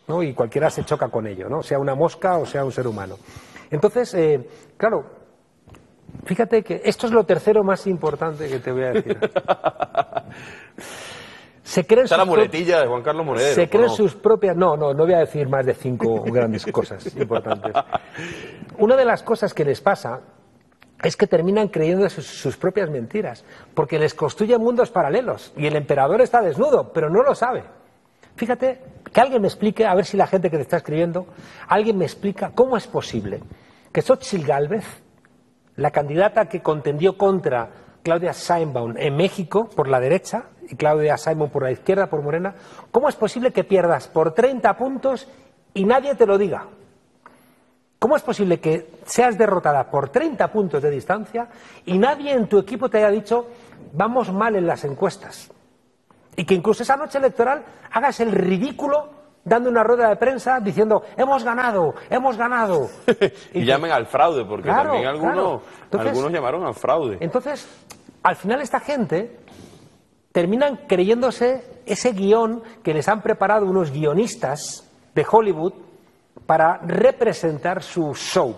¿no? Y cualquiera se choca con ello, ¿no? Sea una mosca o sea un ser humano. Entonces, claro, fíjate que esto es lo tercero más importante que te voy a decir. Se creen la muletilla de Juan Carlos Monedero. Se creen sus propias... No voy a decir más de 5 grandes cosas importantes. Una de las cosas que les pasa es que terminan creyendo sus propias mentiras, porque les construyen mundos paralelos, y el emperador está desnudo, pero no lo sabe. Fíjate, que alguien me explique, a ver si la gente que te está escribiendo, alguien me explica cómo es posible que Xóchitl Gálvez, la candidata que contendió contra Claudia Sheinbaum en México por la derecha y Claudia Sheinbaum por la izquierda, por Morena, ¿cómo es posible que pierdas por 30 puntos y nadie te lo diga? ¿Cómo es posible que seas derrotada por 30 puntos de distancia y nadie en tu equipo te haya dicho vamos mal en las encuestas? Y que incluso esa noche electoral hagas el ridículo dando una rueda de prensa diciendo hemos ganado, hemos ganado. Y llamen al fraude, porque claro, también algunos Entonces, llamaron al fraude. Entonces, al final esta gente terminan creyéndose ese guión que les han preparado unos guionistas de Hollywood para representar su show.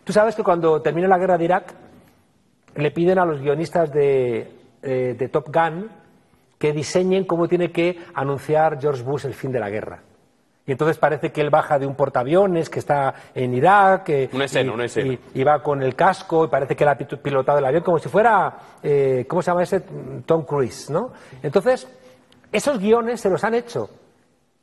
Tú sabes que cuando termina la guerra de Irak le piden a los guionistas de Top Gun que diseñen cómo tiene que anunciar George Bush el fin de la guerra. Y entonces parece que él baja de un portaaviones que está en Irak una escena. Y va con el casco y parece que él ha pilotado el avión como si fuera, ¿cómo se llama ese? Tom Cruise, ¿no? Entonces, esos guiones se los han hecho.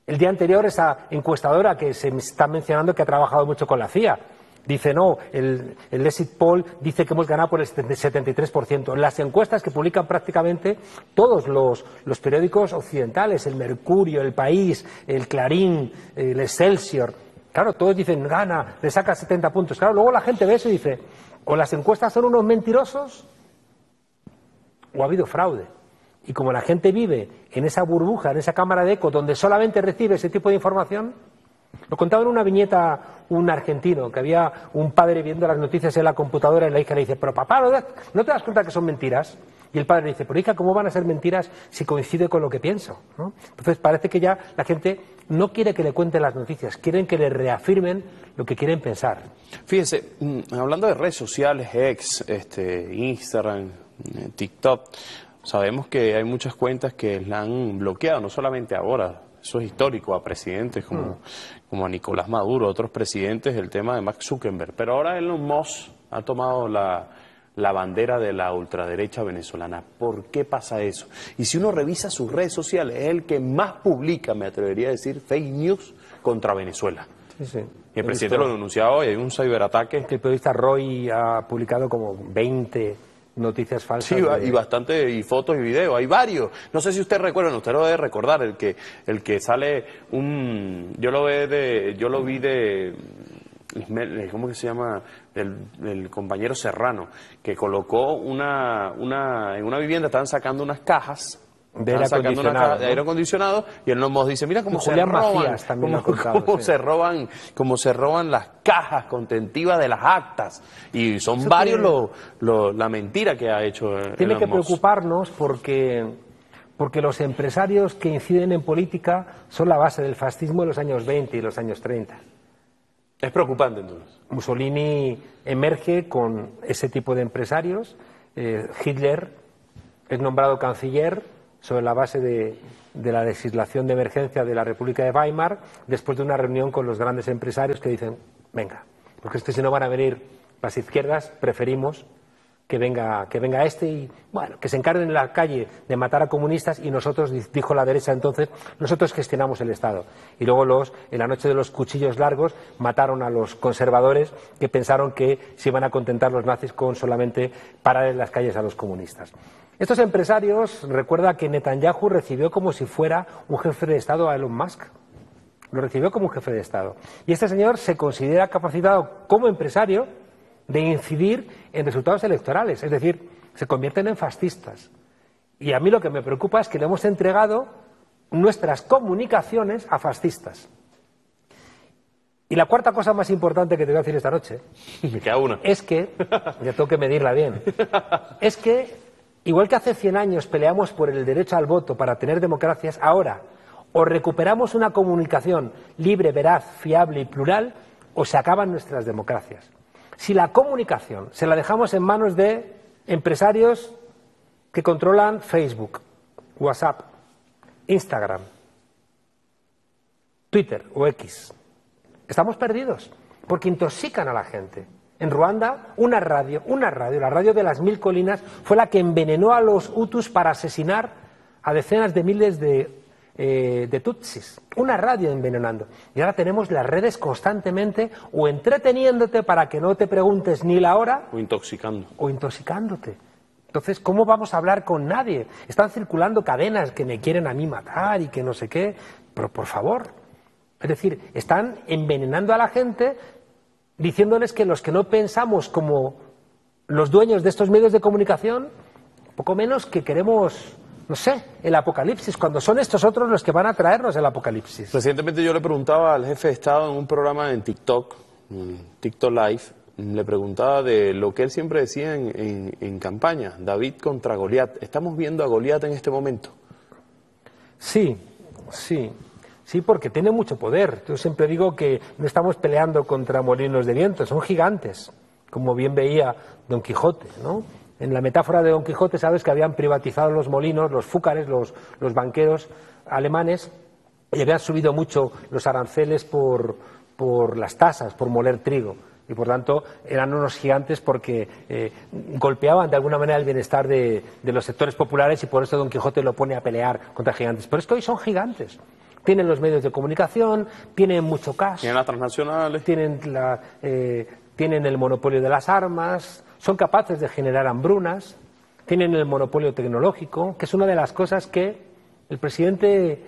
El día anterior esa encuestadora que se me está mencionando que ha trabajado mucho con la CIA dice, no, el exit poll dice que hemos ganado por el 73%. Las encuestas que publican prácticamente todos los periódicos occidentales, el Mercurio, el País, el Clarín, el Excelsior, claro, todos dicen, gana, le saca 70 puntos. Claro, luego la gente ve eso y dice, o las encuestas son unos mentirosos o ha habido fraude. Y como la gente vive en esa burbuja, en esa cámara de eco, donde solamente recibe ese tipo de información. Lo contaba en una viñeta un argentino, que había un padre viendo las noticias en la computadora y la hija le dice, pero papá, ¿no te das cuenta que son mentiras? Y el padre le dice, pero hija, ¿cómo van a ser mentiras si coincide con lo que pienso? ¿No? Entonces parece que ya la gente no quiere que le cuenten las noticias, quieren que le reafirmen lo que quieren pensar. Fíjese, hablando de redes sociales, X, Instagram, TikTok, sabemos que hay muchas cuentas que la han bloqueado, no solamente ahora. Eso es histórico, a presidentes como a Nicolás Maduro, otros presidentes, el tema de Mark Zuckerberg. Pero ahora Elon Musk ha tomado la bandera de la ultraderecha venezolana. ¿Por qué pasa eso? Y si uno revisa sus redes sociales, es el que más publica, me atrevería a decir, fake news contra Venezuela. Sí, sí. Y el presidente lo denunciaba hoy, hay un ciberataque. El periodista Roy ha publicado como 20 noticias falsas. Sí, y bastante, y fotos y videos, hay varios. No sé si usted recuerda, usted lo debe recordar, el que sale yo lo vi de ¿cómo que se llama? El compañero Serrano, que colocó en una vivienda, estaban sacando unas cajas de aire acondicionado, y él nos dice, mira cómo Julián Macías también lo ha contado, cómo se roban las cajas contentivas de las actas, y son eso varios la mentira que ha hecho tiene Elon que Musk. preocuparnos porque los empresarios que inciden en política son la base del fascismo de los años 20 y los años 30. Es preocupante entonces. Mussolini emerge con ese tipo de empresarios, Hitler es nombrado canciller sobre la base de la legislación de emergencia de la República de Weimar, después de una reunión con los grandes empresarios que dicen, venga, porque es que si no van a venir las izquierdas, preferimos que venga y, bueno, que se encarguen en la calle de matar a comunistas y nosotros, dijo la derecha entonces, nosotros gestionamos el Estado. Y luego en la noche de los cuchillos largos, mataron a los conservadores que pensaron que se iban a contentar los nazis con solamente parar en las calles a los comunistas. Estos empresarios, recuerda que Netanyahu recibió como si fuera un jefe de Estado a Elon Musk. Lo recibió como un jefe de Estado. Y este señor se considera capacitado como empresario de incidir en resultados electorales. Es decir, se convierten en fascistas. Y a mí lo que me preocupa es que le hemos entregado nuestras comunicaciones a fascistas. Y la cuarta cosa más importante que te voy a decir esta noche me queda una. Es que, ya tengo que medirla bien, es que igual que hace 100 años peleamos por el derecho al voto para tener democracias, ahora o recuperamos una comunicación libre, veraz, fiable y plural, o se acaban nuestras democracias. Si la comunicación se la dejamos en manos de empresarios que controlan Facebook, WhatsApp, Instagram, Twitter o X, estamos perdidos, porque intoxican a la gente. En Ruanda, una radio, la radio de las 1000 colinas, fue la que envenenó a los hutus para asesinar a decenas de miles de tutsis. Una radio envenenando. Y ahora tenemos las redes constantemente o entreteniéndote para que no te preguntes ni la hora. O intoxicando. O intoxicándote. Entonces, ¿cómo vamos a hablar con nadie? Están circulando cadenas que me quieren a mí matar y que no sé qué. Pero por favor. Es decir, están envenenando a la gente diciéndoles que los que no pensamos como los dueños de estos medios de comunicación, poco menos que queremos, no sé, el apocalipsis, cuando son estos otros los que van a traernos el apocalipsis. Recientemente yo le preguntaba al jefe de Estado en un programa en TikTok Live, le preguntaba de lo que él siempre decía en campaña, David contra Goliat. ¿Estamos viendo a Goliat en este momento? Sí, porque tiene mucho poder. Yo siempre digo que no estamos peleando contra molinos de viento, son gigantes, como bien veía Don Quijote, ¿no? En la metáfora de Don Quijote sabes que habían privatizado los molinos, los fúcares, los banqueros alemanes, y habían subido mucho los aranceles por las tasas, por moler trigo. Y por tanto eran unos gigantes porque golpeaban de alguna manera el bienestar de los sectores populares, y por eso Don Quijote lo pone a pelear contra gigantes. Pero es que hoy son gigantes. Tienen los medios de comunicación, tienen mucho cash. Tienen las transnacionales. Tienen el monopolio de las armas, son capaces de generar hambrunas, tienen el monopolio tecnológico, que es una de las cosas que el presidente...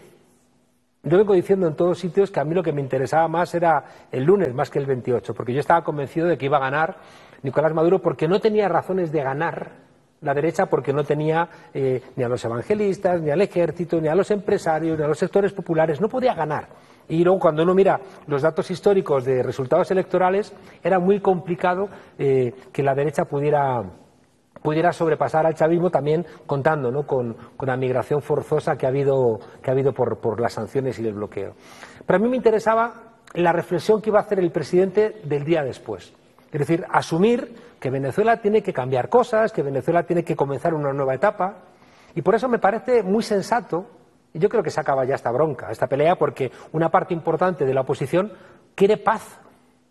Yo vengo diciendo en todos sitios que a mí lo que me interesaba más era el lunes más que el 28, porque yo estaba convencido de que iba a ganar Nicolás Maduro, porque no tenía razones de ganar la derecha, porque no tenía ni a los evangelistas, ni al ejército, ni a los empresarios, ni a los sectores populares, no podía ganar. Y luego cuando uno mira los datos históricos de resultados electorales, era muy complicado que la derecha pudiera sobrepasar al chavismo, también contando, ¿no?, con la migración forzosa que ha habido por las sanciones y el bloqueo. Pero a mí me interesaba la reflexión que iba a hacer el presidente del día después. Es decir, asumir que Venezuela tiene que cambiar cosas, que Venezuela tiene que comenzar una nueva etapa, y por eso me parece muy sensato, y yo creo que se acaba ya esta bronca, esta pelea, porque una parte importante de la oposición quiere paz,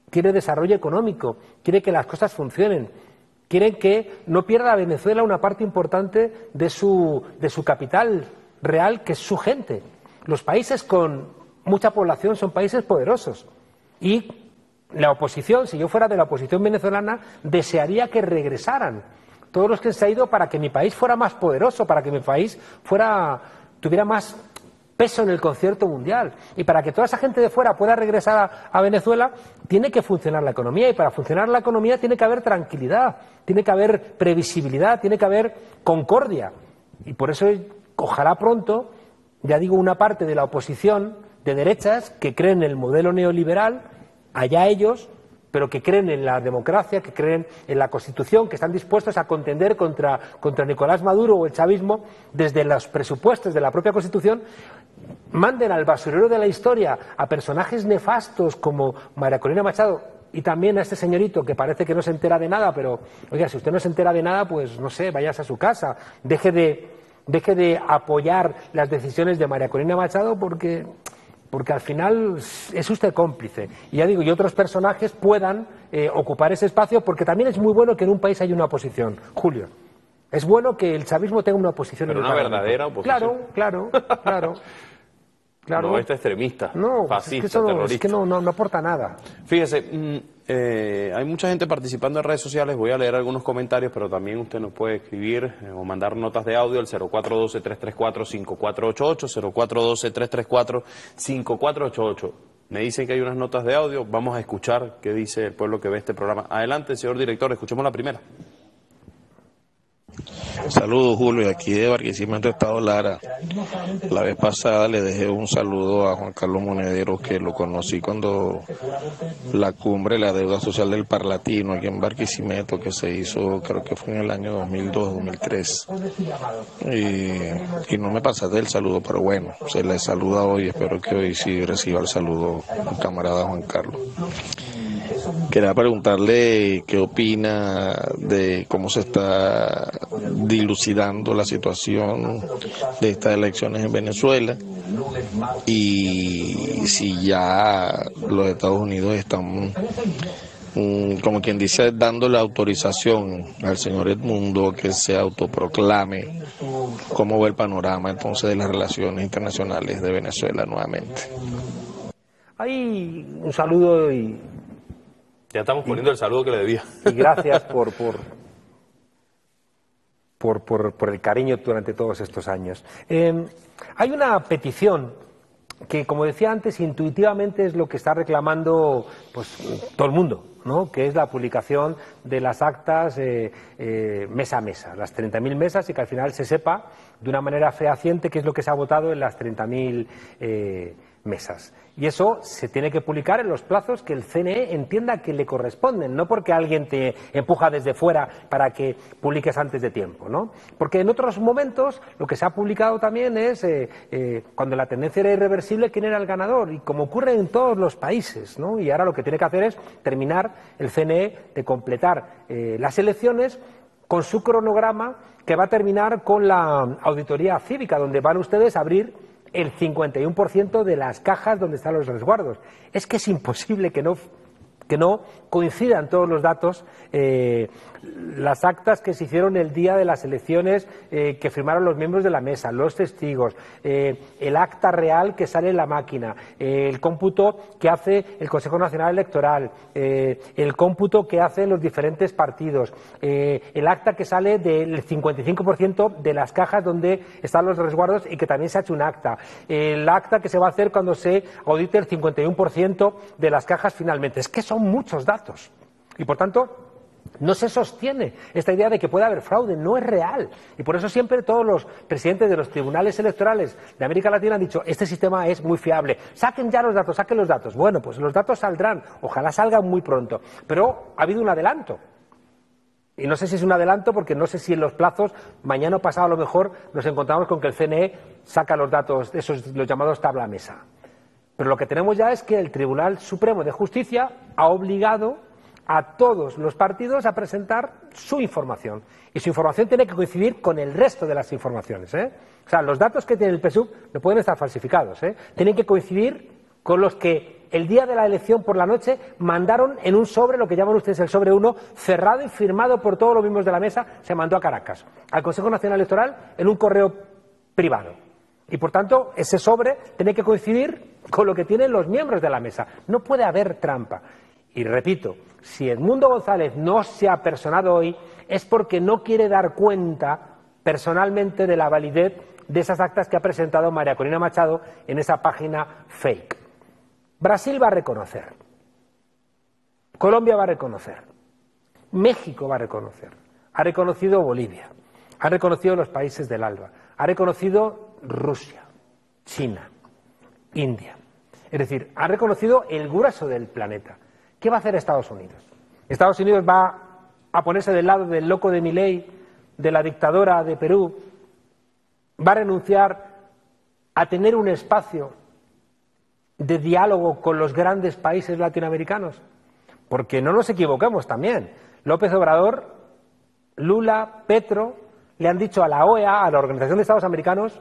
quiere desarrollo económico, quiere que las cosas funcionen. Quieren que no pierda Venezuela una parte importante de su capital real, que es su gente. Los países con mucha población son países poderosos. Y la oposición, si yo fuera de la oposición venezolana, desearía que regresaran todos los que se han ido para que mi país fuera más poderoso, para que mi país tuviera más peso en el concierto mundial. Y para que toda esa gente de fuera pueda regresar a Venezuela, tiene que funcionar la economía, y para funcionar la economía tiene que haber tranquilidad, tiene que haber previsibilidad, tiene que haber concordia. Y por eso, ojalá pronto, ya digo, una parte de la oposición de derechas que creen en el modelo neoliberal, allá ellos, pero que creen en la democracia, que creen en la Constitución, que están dispuestos a contender contra Nicolás Maduro o el chavismo desde los presupuestos de la propia Constitución, manden al basurero de la historia a personajes nefastos como María Corina Machado, y también a este señorito que parece que no se entera de nada, pero, oiga, si usted no se entera de nada, pues no sé, váyase a su casa, deje de apoyar las decisiones de María Corina Machado, porque al final es usted cómplice. Y ya digo, y otros personajes puedan ocupar ese espacio, porque también es muy bueno que en un país haya una oposición, Julio. Es bueno que el chavismo tenga una oposición. Pero en el una Parlamento. verdadera oposición. Claro. No esta extremista, no, fascista, es que terrorista. Es que no aporta nada. Fíjese, hay mucha gente participando en redes sociales. Voy a leer algunos comentarios, pero también usted nos puede escribir o mandar notas de audio al 0412-334-5488, 0412-334-5488. Me dicen que hay unas notas de audio. Vamos a escuchar qué dice el pueblo que ve este programa. Adelante, señor director, escuchemos la primera. Saludos, Julio, aquí de Barquisimeto, Estado Lara. La vez pasada le dejé un saludo a Juan Carlos Monedero, que lo conocí cuando la cumbre de la deuda social del Parlatino aquí en Barquisimeto, que se hizo, creo que fue en el año 2002-2003. Y no me pasaste el saludo, pero bueno, se le saluda hoy. Espero que hoy sí reciba el saludo el camarada Juan Carlos. Quería preguntarle qué opina de cómo se está dilucidando la situación de estas elecciones en Venezuela, y si ya los Estados Unidos están, como quien dice, dando la autorización al señor Edmundo que se autoproclame. ¿Cómo ve el panorama entonces de las relaciones internacionales de Venezuela nuevamente? Hay un saludo y... Ya estamos poniendo el saludo que le debía. Y gracias por el cariño durante todos estos años. Hay una petición que, como decía antes, intuitivamente es lo que está reclamando pues todo el mundo, ¿no?, que es la publicación de las actas mesa a mesa, las 30.000 mesas, y que al final se sepa de una manera fehaciente qué es lo que se ha votado en las 30.000 mesas. Y eso se tiene que publicar en los plazos que el CNE entienda que le corresponden, no porque alguien te empuja desde fuera para que publiques antes de tiempo, ¿no? Porque en otros momentos lo que se ha publicado también es cuando la tendencia era irreversible, quién era el ganador, y como ocurre en todos los países, ¿no? Y ahora lo que tiene que hacer es terminar el CNE de completar las elecciones con su cronograma, que va a terminar con la auditoría cívica, donde van ustedes a abrir el 51% de las cajas donde están los resguardos. Es que es imposible que no coincidan todos los datos, las actas que se hicieron el día de las elecciones que firmaron los miembros de la mesa, los testigos, el acta real que sale en la máquina, el cómputo que hace el Consejo Nacional Electoral, el cómputo que hacen los diferentes partidos, el acta que sale del 55% de las cajas donde están los resguardos y que también se ha hecho un acta, el acta que se va a hacer cuando se audite el 51% de las cajas finalmente. Es que son muchos datos y, por tanto, no se sostiene esta idea de que puede haber fraude, no es real. Y por eso siempre todos los presidentes de los tribunales electorales de América Latina han dicho: este sistema es muy fiable, saquen ya los datos, saquen los datos. Bueno, pues los datos saldrán, ojalá salgan muy pronto, pero ha habido un adelanto. Y no sé si es un adelanto porque no sé si en los plazos, mañana o pasado a lo mejor, nos encontramos con que el CNE saca los datos, los llamados tabla mesa. Pero lo que tenemos ya es que el Tribunal Supremo de Justicia ha obligado a todos los partidos a presentar su información. Y su información tiene que coincidir con el resto de las informaciones, ¿eh? O sea, los datos que tiene el PSUV no pueden estar falsificados, ¿eh? Tienen que coincidir con los que el día de la elección por la noche mandaron en un sobre, lo que llaman ustedes el sobre 1, cerrado y firmado por todos los miembros de la mesa, se mandó a Caracas, al Consejo Nacional Electoral, en un correo privado. Y, por tanto, ese sobre tiene que coincidir con lo que tienen los miembros de la mesa. No puede haber trampa. Y repito, si Edmundo González no se ha personado hoy es porque no quiere dar cuenta personalmente de la validez de esas actas que ha presentado María Corina Machado en esa página fake. Brasil va a reconocer, Colombia va a reconocer, México va a reconocer, ha reconocido Bolivia, ha reconocido los países del ALBA, ha reconocido Rusia, China, India. Es decir, ha reconocido el grueso del planeta. ¿Qué va a hacer Estados Unidos? Estados Unidos va a ponerse del lado del loco de Milei, de la dictadora de Perú, va a renunciar a tener un espacio de diálogo con los grandes países latinoamericanos. Porque no nos equivoquemos también. López Obrador, Lula, Petro, le han dicho a la OEA, a la Organización de Estados Americanos: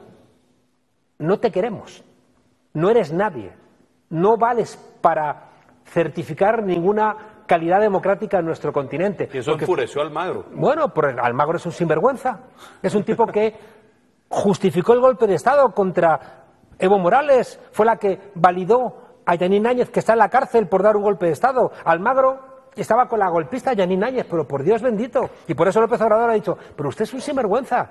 no te queremos, no eres nadie, no vales para certificar ninguna calidad democrática en nuestro continente. Y eso enfureció a Almagro. Bueno, pero Almagro es un sinvergüenza. Es un tipo que justificó el golpe de Estado contra Evo Morales, fue la que validó a Yanín Áñez, que está en la cárcel por dar un golpe de Estado. Almagro estaba con la golpista Yanín Áñez, pero por Dios bendito. Y por eso López Obrador ha dicho: pero usted es un sinvergüenza.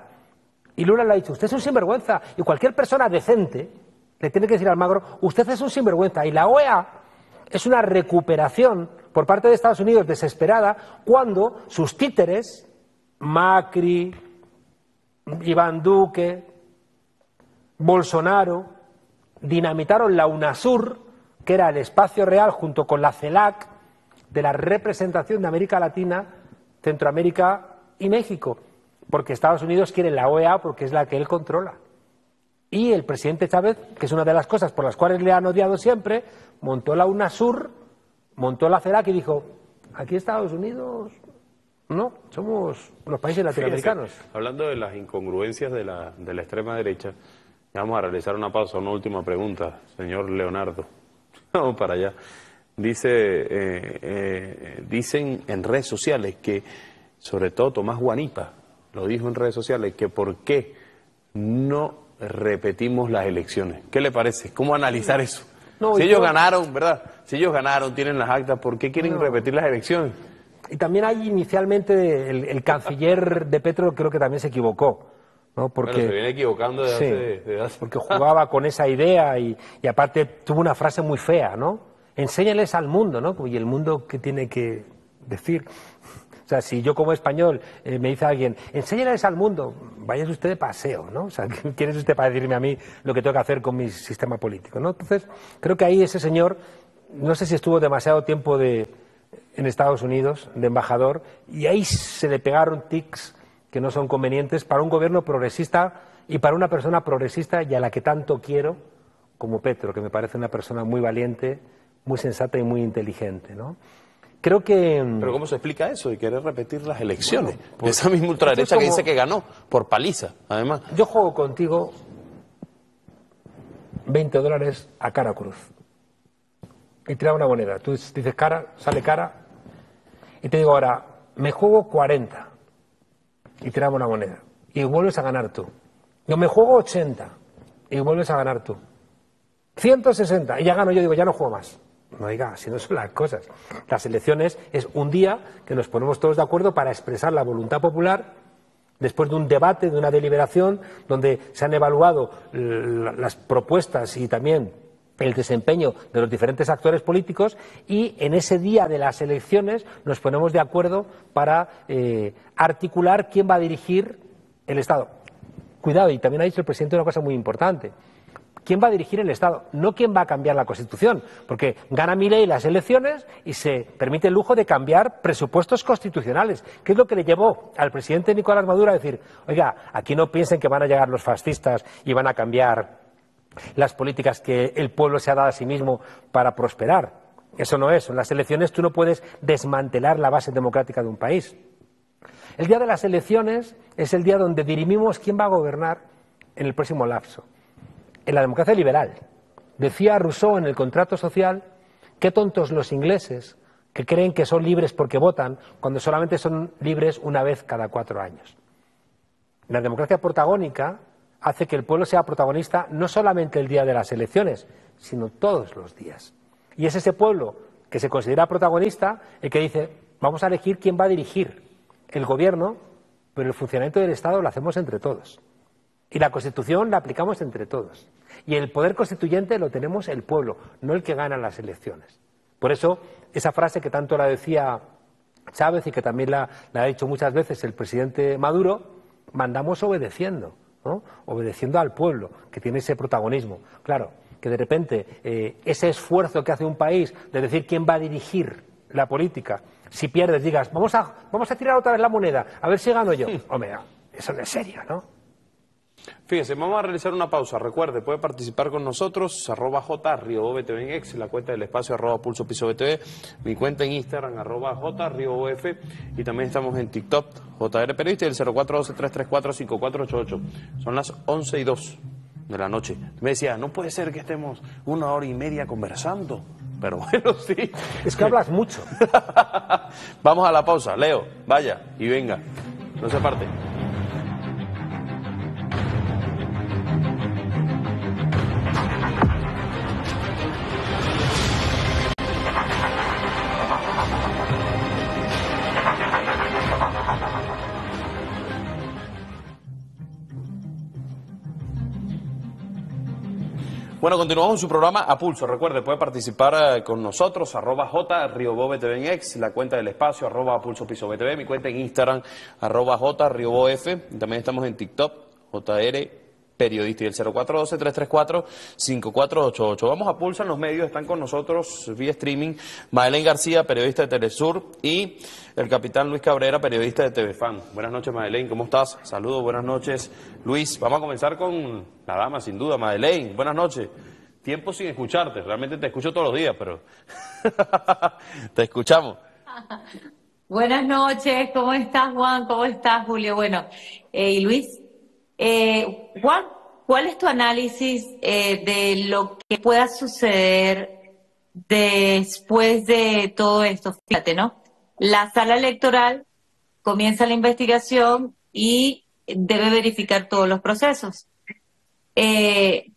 Y Lula le ha dicho: usted es un sinvergüenza. Y cualquier persona decente le tiene que decir a Almagro: usted es un sinvergüenza. Y la OEA es una recuperación por parte de Estados Unidos desesperada cuando sus títeres, Macri, Iván Duque, Bolsonaro, dinamitaron la UNASUR, que era el espacio real junto con la CELAC de la representación de América Latina, Centroamérica y México, porque Estados Unidos quiere la OEA porque es la que él controla. Y el presidente Chávez, que es una de las cosas por las cuales le han odiado siempre, montó la UNASUR, montó la CELAC y dijo: aquí Estados Unidos no, somos los países latinoamericanos. Fíjese, hablando de las incongruencias de la extrema derecha, vamos a realizar una pausa, una última pregunta, señor Leonardo. Vamos para allá. Dicen en redes sociales que, sobre todo Tomás Guanipa, lo dijo en redes sociales, que por qué no repetimos las elecciones. ¿Qué le parece? ¿Cómo analizar eso? No, si ellos ganaron, ¿verdad? Si ellos ganaron, tienen las actas, ¿por qué quieren repetir las elecciones? Y también hay inicialmente el canciller de Petro, creo que también se equivocó, ¿no? Porque bueno, se viene equivocando desde hace... porque jugaba con esa idea y aparte tuvo una frase muy fea, ¿no? Enséñales al mundo, ¿no? Y el mundo, ¿qué tiene que decir? sea, si yo como español me dice alguien, enséñales al mundo, váyase usted de paseo, ¿no? O sea, ¿quién es usted para decirme a mí lo que tengo que hacer con mi sistema político, ¿no? Entonces, creo que ahí ese señor, no sé si estuvo demasiado tiempo en Estados Unidos, de embajador, y ahí se le pegaron tics que no son convenientes para un gobierno progresista y para una persona progresista y a la que tanto quiero, como Petro, que me parece una persona muy valiente, muy sensata y muy inteligente, ¿no? Creo que... Pero ¿cómo se explica eso de querer repetir las elecciones? Bueno, pues, esa misma ultraderecha como... que dice que ganó, por paliza, además. Yo juego contigo $20 a cara o cruz. Y tira una moneda. Tú dices cara, sale cara. Y te digo ahora, me juego 40. Y tiramos una moneda. Y vuelves a ganar tú. Yo me juego 80. Y vuelves a ganar tú. 160. Y ya gano yo, digo, ya no juego más. No, oiga, si no son las cosas. Las elecciones es un día que nos ponemos todos de acuerdo para expresar la voluntad popular después de un debate, de una deliberación, donde se han evaluado las propuestas y también el desempeño de los diferentes actores políticos, y en ese día de las elecciones nos ponemos de acuerdo para articular quién va a dirigir el Estado. Cuidado, y también ha dicho el presidente una cosa muy importante. ¿Quién va a dirigir el Estado? No quién va a cambiar la Constitución, porque gana Milei las elecciones y se permite el lujo de cambiar presupuestos constitucionales, que es lo que le llevó al presidente Nicolás Maduro a decir, oiga, aquí no piensen que van a llegar los fascistas y van a cambiar las políticas que el pueblo se ha dado a sí mismo para prosperar. Eso no es. En las elecciones tú no puedes desmantelar la base democrática de un país. El día de las elecciones es el día donde dirimimos quién va a gobernar en el próximo lapso. En la democracia liberal, decía Rousseau en el Contrato Social, qué tontos los ingleses que creen que son libres porque votan cuando solamente son libres una vez cada 4 años. La democracia protagónica hace que el pueblo sea protagonista no solamente el día de las elecciones, sino todos los días. Y es ese pueblo que se considera protagonista el que dice, vamos a elegir quién va a dirigir el gobierno, pero el funcionamiento del Estado lo hacemos entre todos. Y la Constitución la aplicamos entre todos. Y el poder constituyente lo tenemos el pueblo, no el que gana las elecciones. Por eso, esa frase que tanto la decía Chávez y que también la ha dicho muchas veces el presidente Maduro, mandamos obedeciendo, ¿no? Obedeciendo al pueblo, que tiene ese protagonismo. Claro, que de repente ese esfuerzo que hace un país de decir quién va a dirigir la política, si pierdes digas, vamos a tirar otra vez la moneda, a ver si gano yo. Hombre, eso no es serio, ¿no? Fíjese, vamos a realizar una pausa. Recuerde, puede participar con nosotros, @JRioBTV en X, la cuenta del espacio @PulsoPisoBTV, mi cuenta en Instagram, @JRioBF, y también estamos en TikTok, JR Periodista, y el 0412-334-5488. Son las 11:02 de la noche. Me decía, no puede ser que estemos 1 hora y media conversando. Pero bueno, sí. Es que hablas mucho. Vamos a la pausa. Leo, vaya y venga. No se aparte. Bueno, continuamos en su programa A Pulso. Recuerde, puede participar con nosotros, @JRioBTV en X, la cuenta del espacio, @PulsoPisoBTV, mi cuenta en Instagram, @JRioBF. También estamos en TikTok, JR Periodista, y el 0412-334-5488. Vamos a Pulso en los medios. Están con nosotros vía streaming Madeleine García, periodista de Telesur, y el capitán Luis Cabrera, periodista de TVFan. Buenas noches, Madeleine, ¿cómo estás? Saludos, buenas noches, Luis. Vamos a comenzar con la dama, sin duda. Madeleine, buenas noches. Tiempo sin escucharte, realmente te escucho todos los días, pero te escuchamos. Buenas noches, ¿cómo estás, Juan? ¿Cómo estás, Julio? Bueno, y Luis, Juan, ¿cuál es tu análisis de lo que pueda suceder después de todo esto? Fíjate, ¿no? La sala electoral comienza la investigación y debe verificar todos los procesos.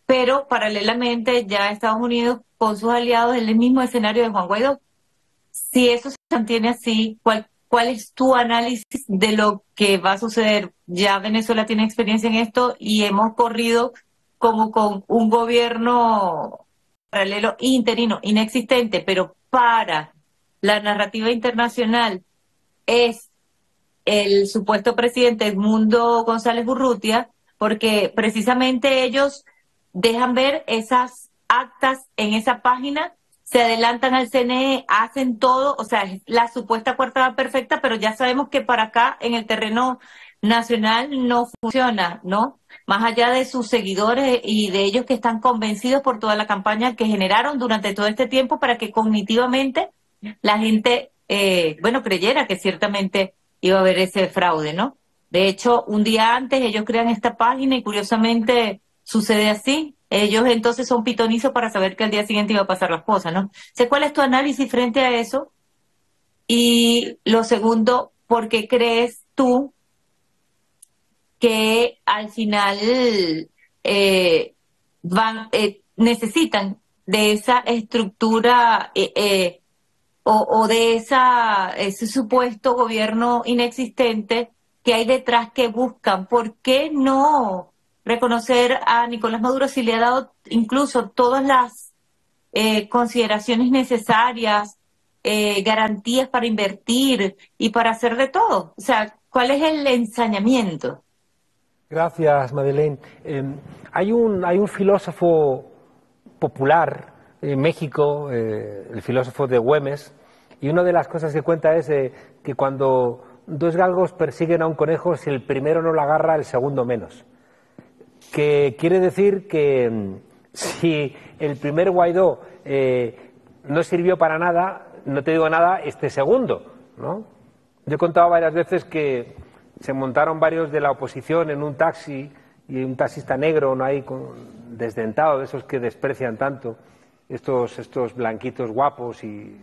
Pero paralelamente ya Estados Unidos con sus aliados en el mismo escenario de Juan Guaidó. Si eso se mantiene así, ¿cuál es tu análisis de lo que va a suceder? Ya Venezuela tiene experiencia en esto y hemos corrido como con un gobierno paralelo interino, inexistente, pero para la narrativa internacional es el supuesto presidente Edmundo González Urrutia, porque precisamente ellos dejan ver esas actas en esa página, se adelantan al CNE, hacen todo, o sea, es la supuesta coartada perfecta, pero ya sabemos que para acá, en el terreno nacional, no funciona, ¿no? Más allá de sus seguidores y de ellos que están convencidos por toda la campaña que generaron durante todo este tiempo para que cognitivamente la gente, creyera que ciertamente iba a haber ese fraude, ¿no? De hecho, un día antes ellos crean esta página y curiosamente sucede así. Ellos entonces son pitonizos para saber que al día siguiente iba a pasar las cosas, ¿no? Sé cuál es tu análisis frente a eso. Y lo segundo, ¿por qué crees tú que al final necesitan de esa estructura o de ese supuesto gobierno inexistente que hay detrás que buscan? ¿Por qué no reconocer a Nicolás Maduro si le ha dado incluso todas las consideraciones necesarias, garantías para invertir y para hacer de todo? O sea, ¿cuál es el ensañamiento? Gracias, Madeleine. Hay un filósofo popular en México, el filósofo de Güemes, y una de las cosas que cuenta es que cuando dos galgos persiguen a un conejo, si el primero no lo agarra, el segundo menos. Que quiere decir que si el primer Guaidó no sirvió para nada, no te digo nada, este segundo, ¿no? Yo he contado varias veces que se montaron varios de la oposición en un taxi y un taxista negro, no hay desdentado, de esos que desprecian tanto, estos blanquitos guapos y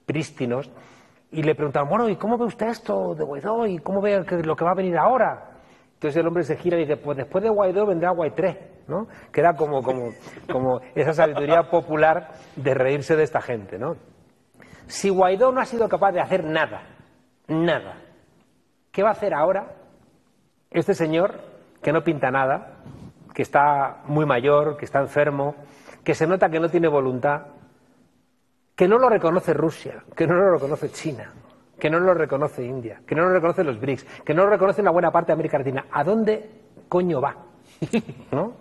prístinos, y le preguntaron, bueno, ¿y cómo ve usted esto de Guaidó? ¿Y cómo ve lo que va a venir ahora? Entonces el hombre se gira y dice, pues después de Guaidó vendrá Guaitré, ¿no? Que era como esa sabiduría popular de reírse de esta gente, ¿no? Si Guaidó no ha sido capaz de hacer nada, ¿qué va a hacer ahora este señor que no pinta nada, que está muy mayor, que está enfermo, que se nota que no tiene voluntad, que no lo reconoce Rusia, que no lo reconoce China, que no lo reconoce India, que no lo reconoce los BRICS, que no lo reconoce una buena parte de América Latina? ¿A dónde coño va? ¿No?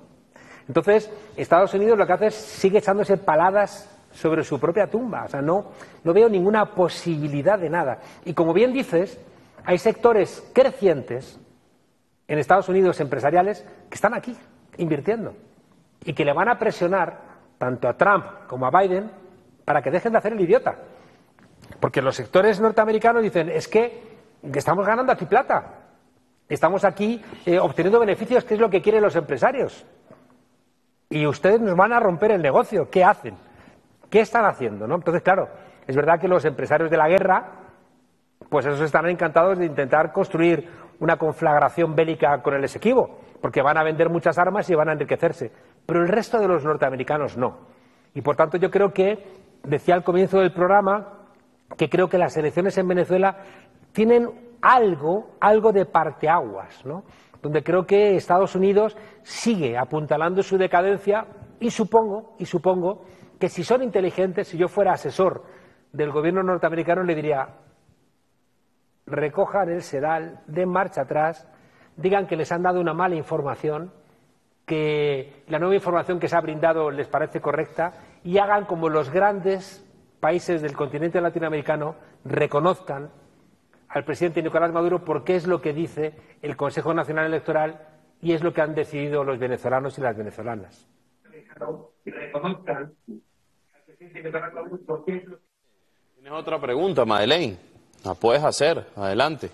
Entonces, Estados Unidos lo que hace es sigue echándose paladas sobre su propia tumba. O sea, no veo ninguna posibilidad de nada. Y como bien dices, hay sectores crecientes en Estados Unidos empresariales que están aquí invirtiendo y que le van a presionar tanto a Trump como a Biden para que dejen de hacer el idiota. Porque los sectores norteamericanos dicen, es que estamos ganando aquí plata, estamos aquí obteniendo beneficios, que es lo que quieren los empresarios. Y ustedes nos van a romper el negocio. ¿Qué hacen? ¿Qué están haciendo? ¿No? Entonces, claro, es verdad que los empresarios de la guerra, pues esos estarán encantados de intentar construir una conflagración bélica con el Esequibo, porque van a vender muchas armas y van a enriquecerse. Pero el resto de los norteamericanos no. Y por tanto yo creo que, decía al comienzo del programa, que creo que las elecciones en Venezuela tienen algo de parteaguas, ¿no? Donde creo que Estados Unidos sigue apuntalando su decadencia y supongo que si son inteligentes, si yo fuera asesor del gobierno norteamericano, le diría, recojan el sedal, den marcha atrás, digan que les han dado una mala información, que la nueva información que se ha brindado les parece correcta y hagan como los grandes países del continente latinoamericano reconozcan al presidente Nicolás Maduro porque es lo que dice el Consejo Nacional Electoral y es lo que han decidido los venezolanos y las venezolanas. ¿Tienes otra pregunta, Madeleine? La puedes hacer, adelante.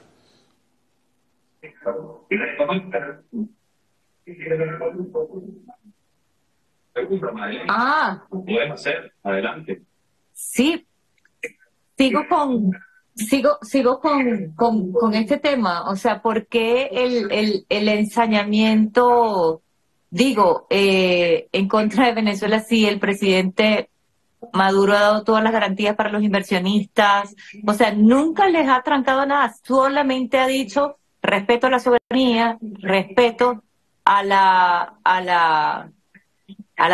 Puedes hacer, adelante. Sí, sigo con este tema, o sea, ¿por qué el ensañamiento, en contra de Venezuela si el presidente Maduro ha dado todas las garantías para los inversionistas? O sea, nunca les ha trancado nada, solamente ha dicho respeto a la soberanía, respeto a la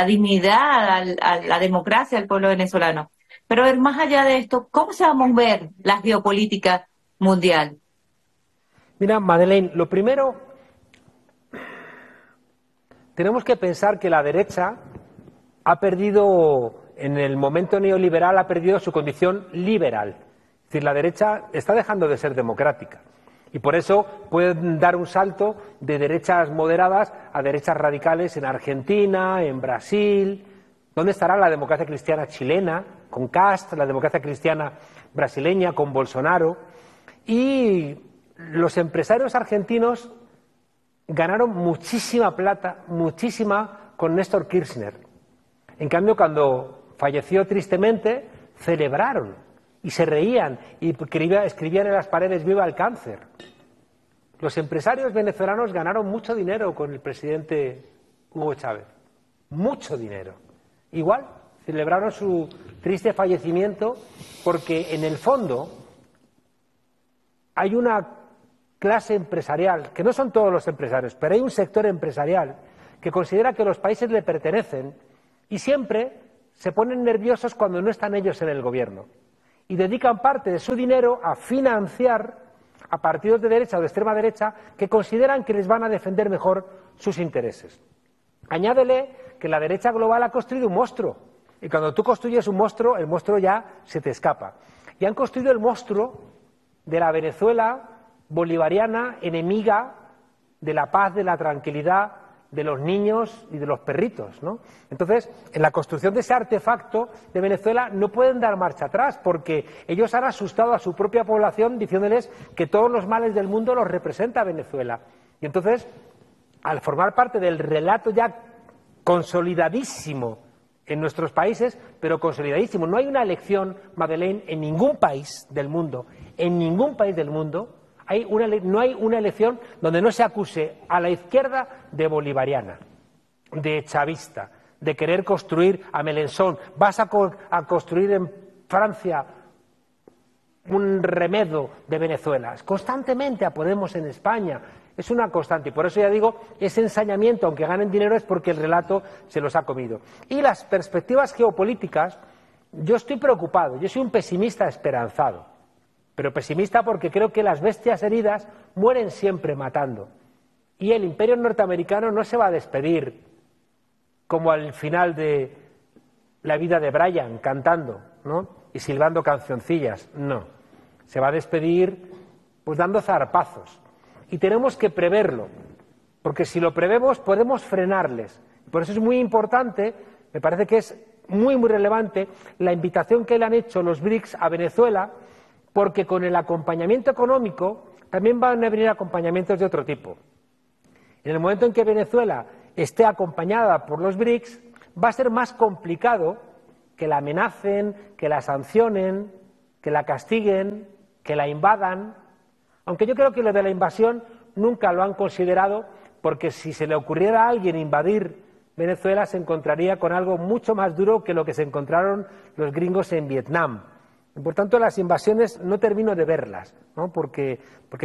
dignidad, a la democracia del pueblo venezolano. Pero a ver, más allá de esto, ¿cómo se va a mover la geopolítica mundial? Mira, Madeleine, lo primero, tenemos que pensar que la derecha ha perdido, en el momento neoliberal, ha perdido su condición liberal. Es decir, la derecha está dejando de ser democrática. Y por eso pueden dar un salto de derechas moderadas a derechas radicales en Argentina, en Brasil. ¿Dónde estará la democracia cristiana chilena, con Kast, la democracia cristiana brasileña, con Bolsonaro? Y los empresarios argentinos ganaron muchísima plata, muchísima, con Néstor Kirchner. En cambio, cuando falleció tristemente, celebraron y se reían y escribían en las paredes "Viva el cáncer". Los empresarios venezolanos ganaron mucho dinero con el presidente Hugo Chávez. Mucho dinero. Igual, celebraron su triste fallecimiento porque, en el fondo, hay una clase empresarial, que no son todos los empresarios, pero hay un sector empresarial que considera que los países le pertenecen y siempre se ponen nerviosos cuando no están ellos en el gobierno y dedican parte de su dinero a financiar a partidos de derecha o de extrema derecha que consideran que les van a defender mejor sus intereses. Añádele que la derecha global ha construido un monstruo y cuando tú construyes un monstruo, el monstruo ya se te escapa. Y han construido el monstruo de la Venezuela bolivariana, enemiga de la paz, de la tranquilidad, de los niños y de los perritos, ¿no? Entonces, en la construcción de ese artefacto de Venezuela no pueden dar marcha atrás porque ellos han asustado a su propia población diciéndoles que todos los males del mundo los representa Venezuela. Y entonces, al formar parte del relato ya consolidadísimo en nuestros países, pero consolidadísimo, no hay una elección, Madeleine, en ningún país del mundo, no hay una elección donde no se acuse a la izquierda de bolivariana, de chavista, de querer construir a Mélenchon. Vas a construir en Francia un remedo de Venezuela. Constantemente a Podemos en España. Es una constante. Y por eso ya digo, ese ensañamiento, aunque ganen dinero, es porque el relato se los ha comido. Y las perspectivas geopolíticas, yo estoy preocupado. Yo soy un pesimista esperanzado. Pero pesimista porque creo que las bestias heridas mueren siempre matando. Y el imperio norteamericano no se va a despedir como al final de la vida de Brian, cantando, ¿no? Y silbando cancioncillas. No. Se va a despedir pues dando zarpazos. Y tenemos que preverlo, porque si lo prevemos podemos frenarles. Por eso es muy importante, me parece que es muy relevante, la invitación que le han hecho los BRICS a Venezuela, porque con el acompañamiento económico también van a venir acompañamientos de otro tipo. En el momento en que Venezuela esté acompañada por los BRICS, va a ser más complicado que la amenacen, que la sancionen, que la castiguen, que la invadan, aunque yo creo que lo de la invasión nunca lo han considerado, porque si se le ocurriera a alguien invadir Venezuela se encontraría con algo mucho más duro que lo que se encontraron los gringos en Vietnam. Por tanto, las invasiones no termino de verlas, ¿no? porque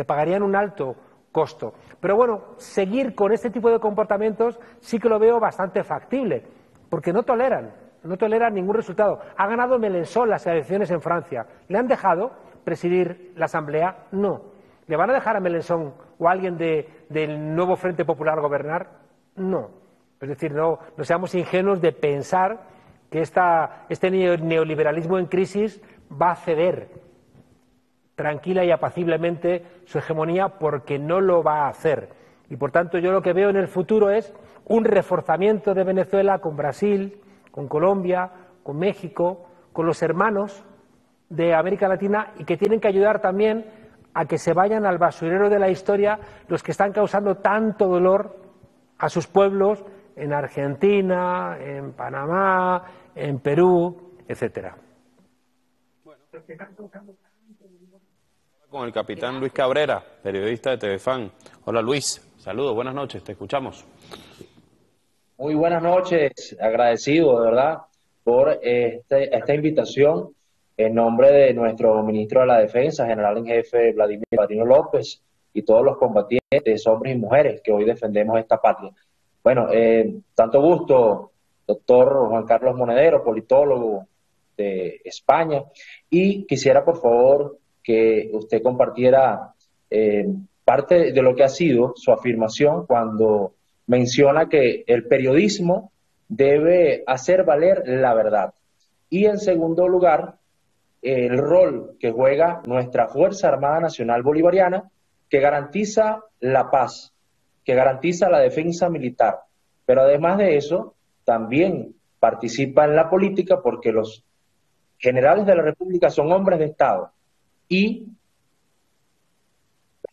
pagarían un alto costo. Pero bueno, seguir con este tipo de comportamientos sí que lo veo bastante factible, porque no toleran ningún resultado. Ha ganado Mélenchon las elecciones en Francia. ¿Le han dejado presidir la Asamblea? No. ¿Le van a dejar a Mélenchon o a alguien del nuevo Frente Popular gobernar? No. Es decir, no seamos ingenuos de pensar que este neoliberalismo en crisis va a ceder tranquila y apaciblemente su hegemonía, porque no lo va a hacer. Y por tanto yo lo que veo en el futuro es un reforzamiento de Venezuela con Brasil, con Colombia, con México, con los hermanos de América Latina, y que tienen que ayudar también a que se vayan al basurero de la historia los que están causando tanto dolor a sus pueblos en Argentina, en Panamá, en Perú, etcétera. Con el capitán Luis Cabrera, periodista de TVFan. Hola Luis, saludos, buenas noches, te escuchamos. Muy buenas noches, agradecido de verdad por esta invitación en nombre de nuestro ministro de la Defensa, general en jefe Vladimir Padrino López, y todos los combatientes, hombres y mujeres que hoy defendemos esta patria. Bueno, tanto gusto, doctor Juan Carlos Monedero, politólogo de España, y quisiera por favor que usted compartiera parte de lo que ha sido su afirmación cuando menciona que el periodismo debe hacer valer la verdad. Y en segundo lugar, el rol que juega nuestra Fuerza Armada Nacional Bolivariana, que garantiza la paz, que garantiza la defensa militar. Pero además de eso, también participa en la política porque los generales de la República son hombres de Estado. Y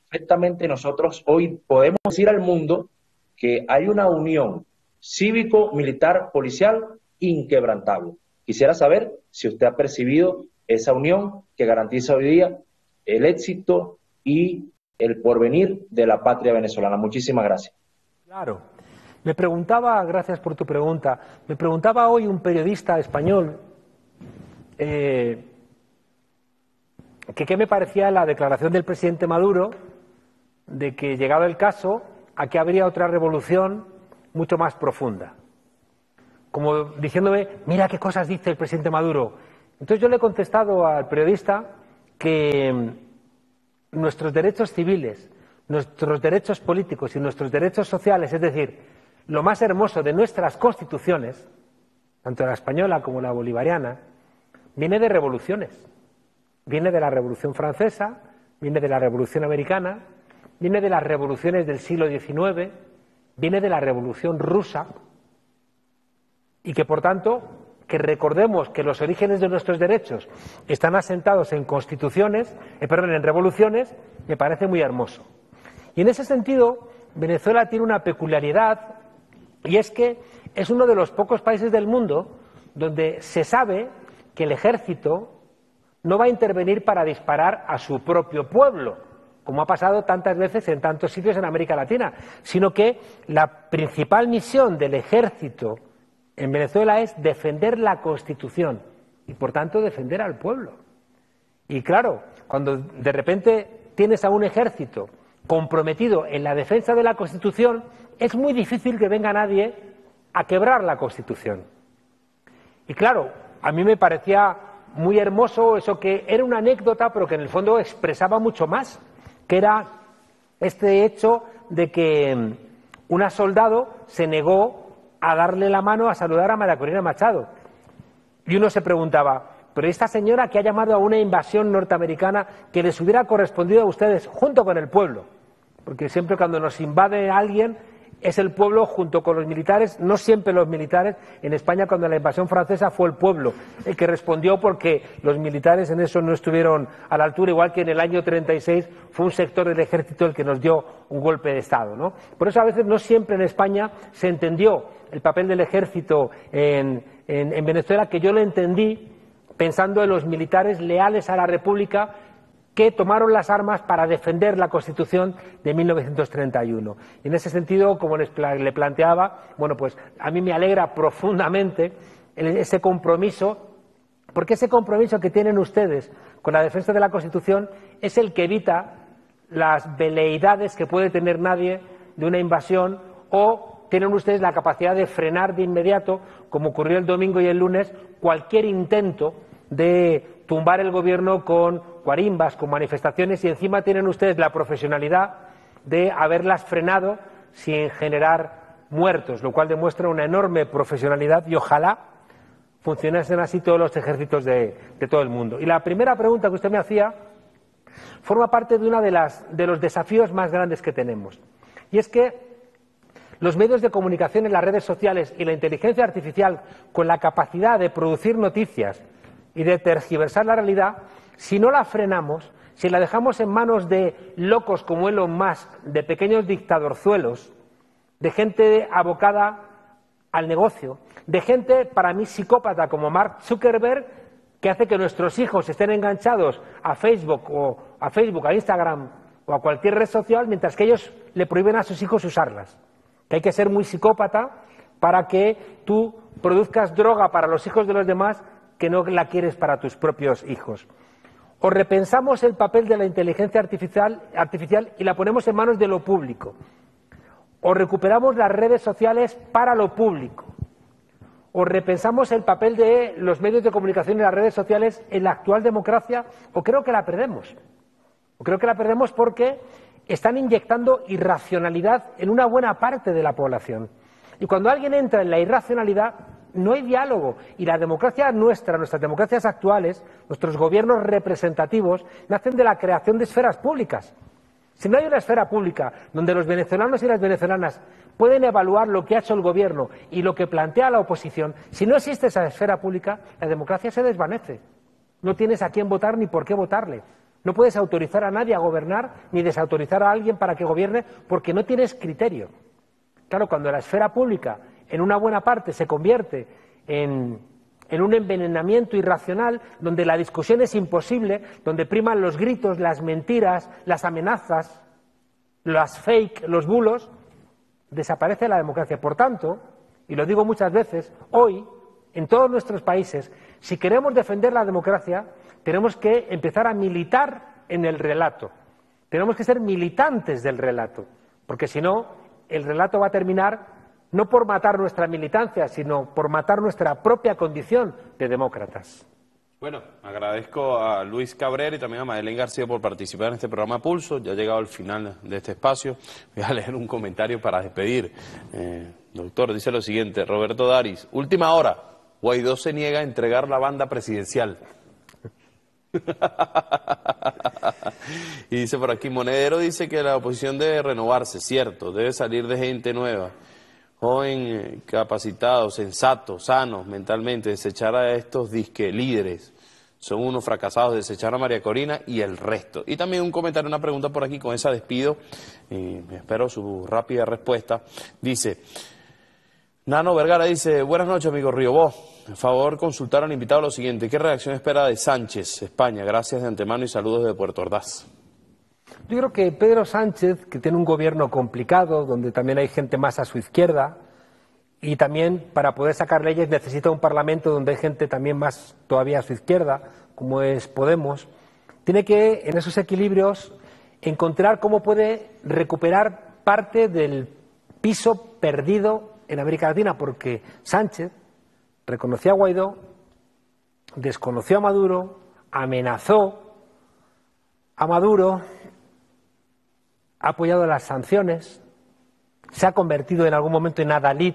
perfectamente nosotros hoy podemos decir al mundo que hay una unión cívico-militar-policial inquebrantable. Quisiera saber si usted ha percibido esa unión que garantiza hoy día el éxito y el porvenir de la patria venezolana. Muchísimas gracias. Claro. Me preguntaba, gracias por tu pregunta, me preguntaba hoy un periodista español que qué me parecía la declaración del presidente Maduro de que, llegado el caso, aquí habría otra revolución mucho más profunda. Como diciéndome, mira qué cosas dice el presidente Maduro. Entonces yo le he contestado al periodista que nuestros derechos civiles, nuestros derechos políticos y nuestros derechos sociales, es decir, lo más hermoso de nuestras constituciones, tanto la española como la bolivariana, viene de revoluciones. Viene de la Revolución Francesa, viene de la Revolución Americana, viene de las revoluciones del siglo XIX, viene de la Revolución Rusa, y que, por tanto, que recordemos que los orígenes de nuestros derechos están asentados en constituciones, en revoluciones, me parece muy hermoso. Y en ese sentido, Venezuela tiene una peculiaridad, y es que es uno de los pocos países del mundo donde se sabe que el ejército no va a intervenir para disparar a su propio pueblo, como ha pasado tantas veces en tantos sitios en América Latina, sino que la principal misión del ejército en Venezuela es defender la Constitución y, por tanto, defender al pueblo. Y claro, cuando de repente tienes a un ejército comprometido en la defensa de la Constitución, es muy difícil que venga nadie a quebrar la Constitución. Y claro, a mí me parecía muy hermoso eso, que era una anécdota, pero que en el fondo expresaba mucho más, que era este hecho de que una soldado se negó a darle la mano a saludar a María Corina Machado. Y uno se preguntaba, pero esta señora que ha llamado a una invasión norteamericana que les hubiera correspondido a ustedes junto con el pueblo, porque siempre cuando nos invade alguien es el pueblo junto con los militares, no siempre los militares. En España, cuando la invasión francesa, fue el pueblo el que respondió, porque los militares en eso no estuvieron a la altura, igual que en el año 36 fue un sector del ejército el que nos dio un golpe de Estado, ¿no? Por eso a veces no siempre en España se entendió el papel del ejército en Venezuela, que yo lo entendí pensando en los militares leales a la República que tomaron las armas para defender la Constitución de 1931. Y en ese sentido, como le planteaba, bueno, pues a mí me alegra profundamente ese compromiso, porque ese compromiso que tienen ustedes con la defensa de la Constitución es el que evita las veleidades que puede tener nadie de una invasión, o tienen ustedes la capacidad de frenar de inmediato, como ocurrió el domingo y el lunes, cualquier intento de tumbar el gobierno con guarimbas, con manifestaciones, y encima tienen ustedes la profesionalidad de haberlas frenado sin generar muertos, lo cual demuestra una enorme profesionalidad, y ojalá funcionasen así todos los ejércitos de todo el mundo. Y la primera pregunta que usted me hacía forma parte de uno de los desafíos más grandes que tenemos, y es que los medios de comunicación en las redes sociales y la inteligencia artificial, con la capacidad de producir noticias y de tergiversar la realidad, si no la frenamos, si la dejamos en manos de locos como Elon Musk, de pequeños dictadorzuelos, de gente abocada al negocio, de gente, para mí, psicópata como Mark Zuckerberg, que hace que nuestros hijos estén enganchados a Facebook, a Instagram o a cualquier red social, mientras que ellos le prohíben a sus hijos usarlas. Que hay que ser muy psicópata para que tú produzcas droga para los hijos de los demás que no la quieres para tus propios hijos. O repensamos el papel de la inteligencia artificial y la ponemos en manos de lo público. O recuperamos las redes sociales para lo público. O repensamos el papel de los medios de comunicación y las redes sociales en la actual democracia, o creo que la perdemos. O creo que la perdemos porque están inyectando irracionalidad en una buena parte de la población. Y cuando alguien entra en la irracionalidad, no hay diálogo. Y la democracia nuestra, nuestras democracias actuales, nuestros gobiernos representativos, nacen de la creación de esferas públicas. Si no hay una esfera pública donde los venezolanos y las venezolanas pueden evaluar lo que ha hecho el gobierno y lo que plantea la oposición, si no existe esa esfera pública, la democracia se desvanece. No tienes a quién votar ni por qué votarle. No puedes autorizar a nadie a gobernar ni desautorizar a alguien para que gobierne porque no tienes criterio. Claro, cuando la esfera pública en una buena parte se convierte en un envenenamiento irracional, donde la discusión es imposible, donde priman los gritos, las mentiras, las amenazas, las fake, los bulos, desaparece la democracia. Por tanto, y lo digo muchas veces, hoy, en todos nuestros países, si queremos defender la democracia, tenemos que empezar a militar en el relato. Tenemos que ser militantes del relato, porque si no, el relato va a terminar no por matar nuestra militancia, sino por matar nuestra propia condición de demócratas. Bueno, agradezco a Luis Cabrera y también a Madeleine García por participar en este programa Pulso. Ya ha llegado al final de este espacio. Voy a leer un comentario para despedir. Doctor, dice lo siguiente, Roberto Daris, última hora, Guaidó se niega a entregar la banda presidencial. Y dice por aquí, Monedero dice que la oposición debe renovarse, cierto, debe salir de gente nueva, joven, capacitado, sensato, sano mentalmente, desechar a estos disque líderes, son unos fracasados, desechar a María Corina y el resto. Y también un comentario, una pregunta por aquí, con esa despido, y espero su rápida respuesta. Dice, Nano Vergara dice, buenas noches amigo Riobó, por favor consultar al invitado lo siguiente, ¿qué reacción espera de Sánchez, España? Gracias de antemano y saludos desde Puerto Ordaz. Yo creo que Pedro Sánchez, que tiene un gobierno complicado, donde también hay gente más a su izquierda, y también para poder sacar leyes necesita un parlamento donde hay gente también más todavía a su izquierda, como es Podemos, tiene que en esos equilibrios encontrar cómo puede recuperar parte del piso perdido en América Latina, porque Sánchez reconoció a Guaidó, desconoció a Maduro, amenazó a Maduro, ha apoyado las sanciones, se ha convertido en algún momento en adalid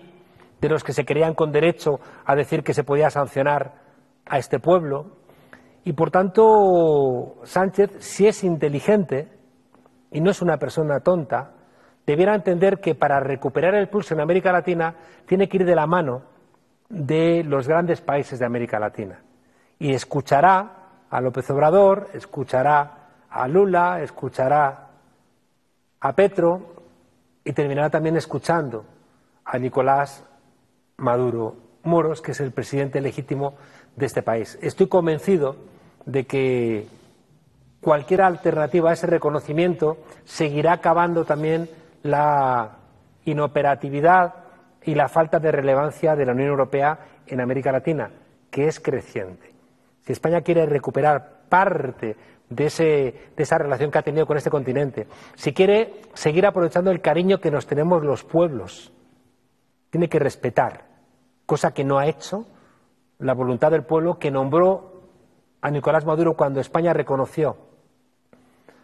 de los que se creían con derecho a decir que se podía sancionar a este pueblo. Y por tanto, Sánchez, si es inteligente y no es una persona tonta, debiera entender que para recuperar el pulso en América Latina tiene que ir de la mano de los grandes países de América Latina. Y escuchará a López Obrador, escuchará a Lula, escuchará a Petro y terminará también escuchando a Nicolás Maduro Moros, que es el presidente legítimo de este país. Estoy convencido de que cualquier alternativa a ese reconocimiento seguirá acabando también la inoperatividad y la falta de relevancia de la Unión Europea en América Latina, que es creciente. Si España quiere recuperar parte de esa relación que ha tenido con este continente, si quiere seguir aprovechando el cariño que nos tenemos los pueblos, tiene que respetar, cosa que no ha hecho, la voluntad del pueblo que nombró a Nicolás Maduro cuando España reconoció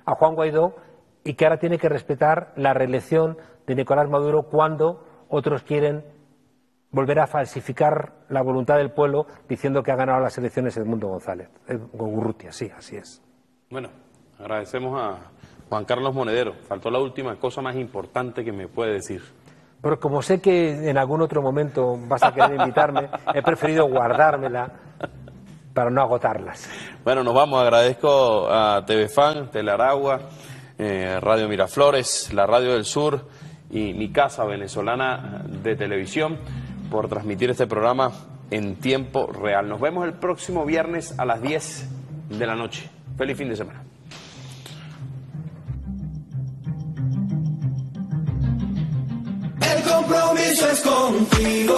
a Juan Guaidó y que ahora tiene que respetar la reelección de Nicolás Maduro cuando otros quieren volver a falsificar la voluntad del pueblo diciendo que ha ganado las elecciones Edmundo González, Gurrutia, sí, así es. Bueno, agradecemos a Juan Carlos Monedero. Faltó la última cosa más importante que me puede decir. Pero como sé que en algún otro momento vas a querer invitarme, he preferido guardármela para no agotarlas. Bueno, nos vamos. Agradezco a TV Fan, Telearagua, Radio Miraflores, la Radio del Sur y Mi Casa Venezolana de Televisión por transmitir este programa en tiempo real. Nos vemos el próximo viernes a las 10 de la noche. Feliz fin de semana. El compromiso es contigo.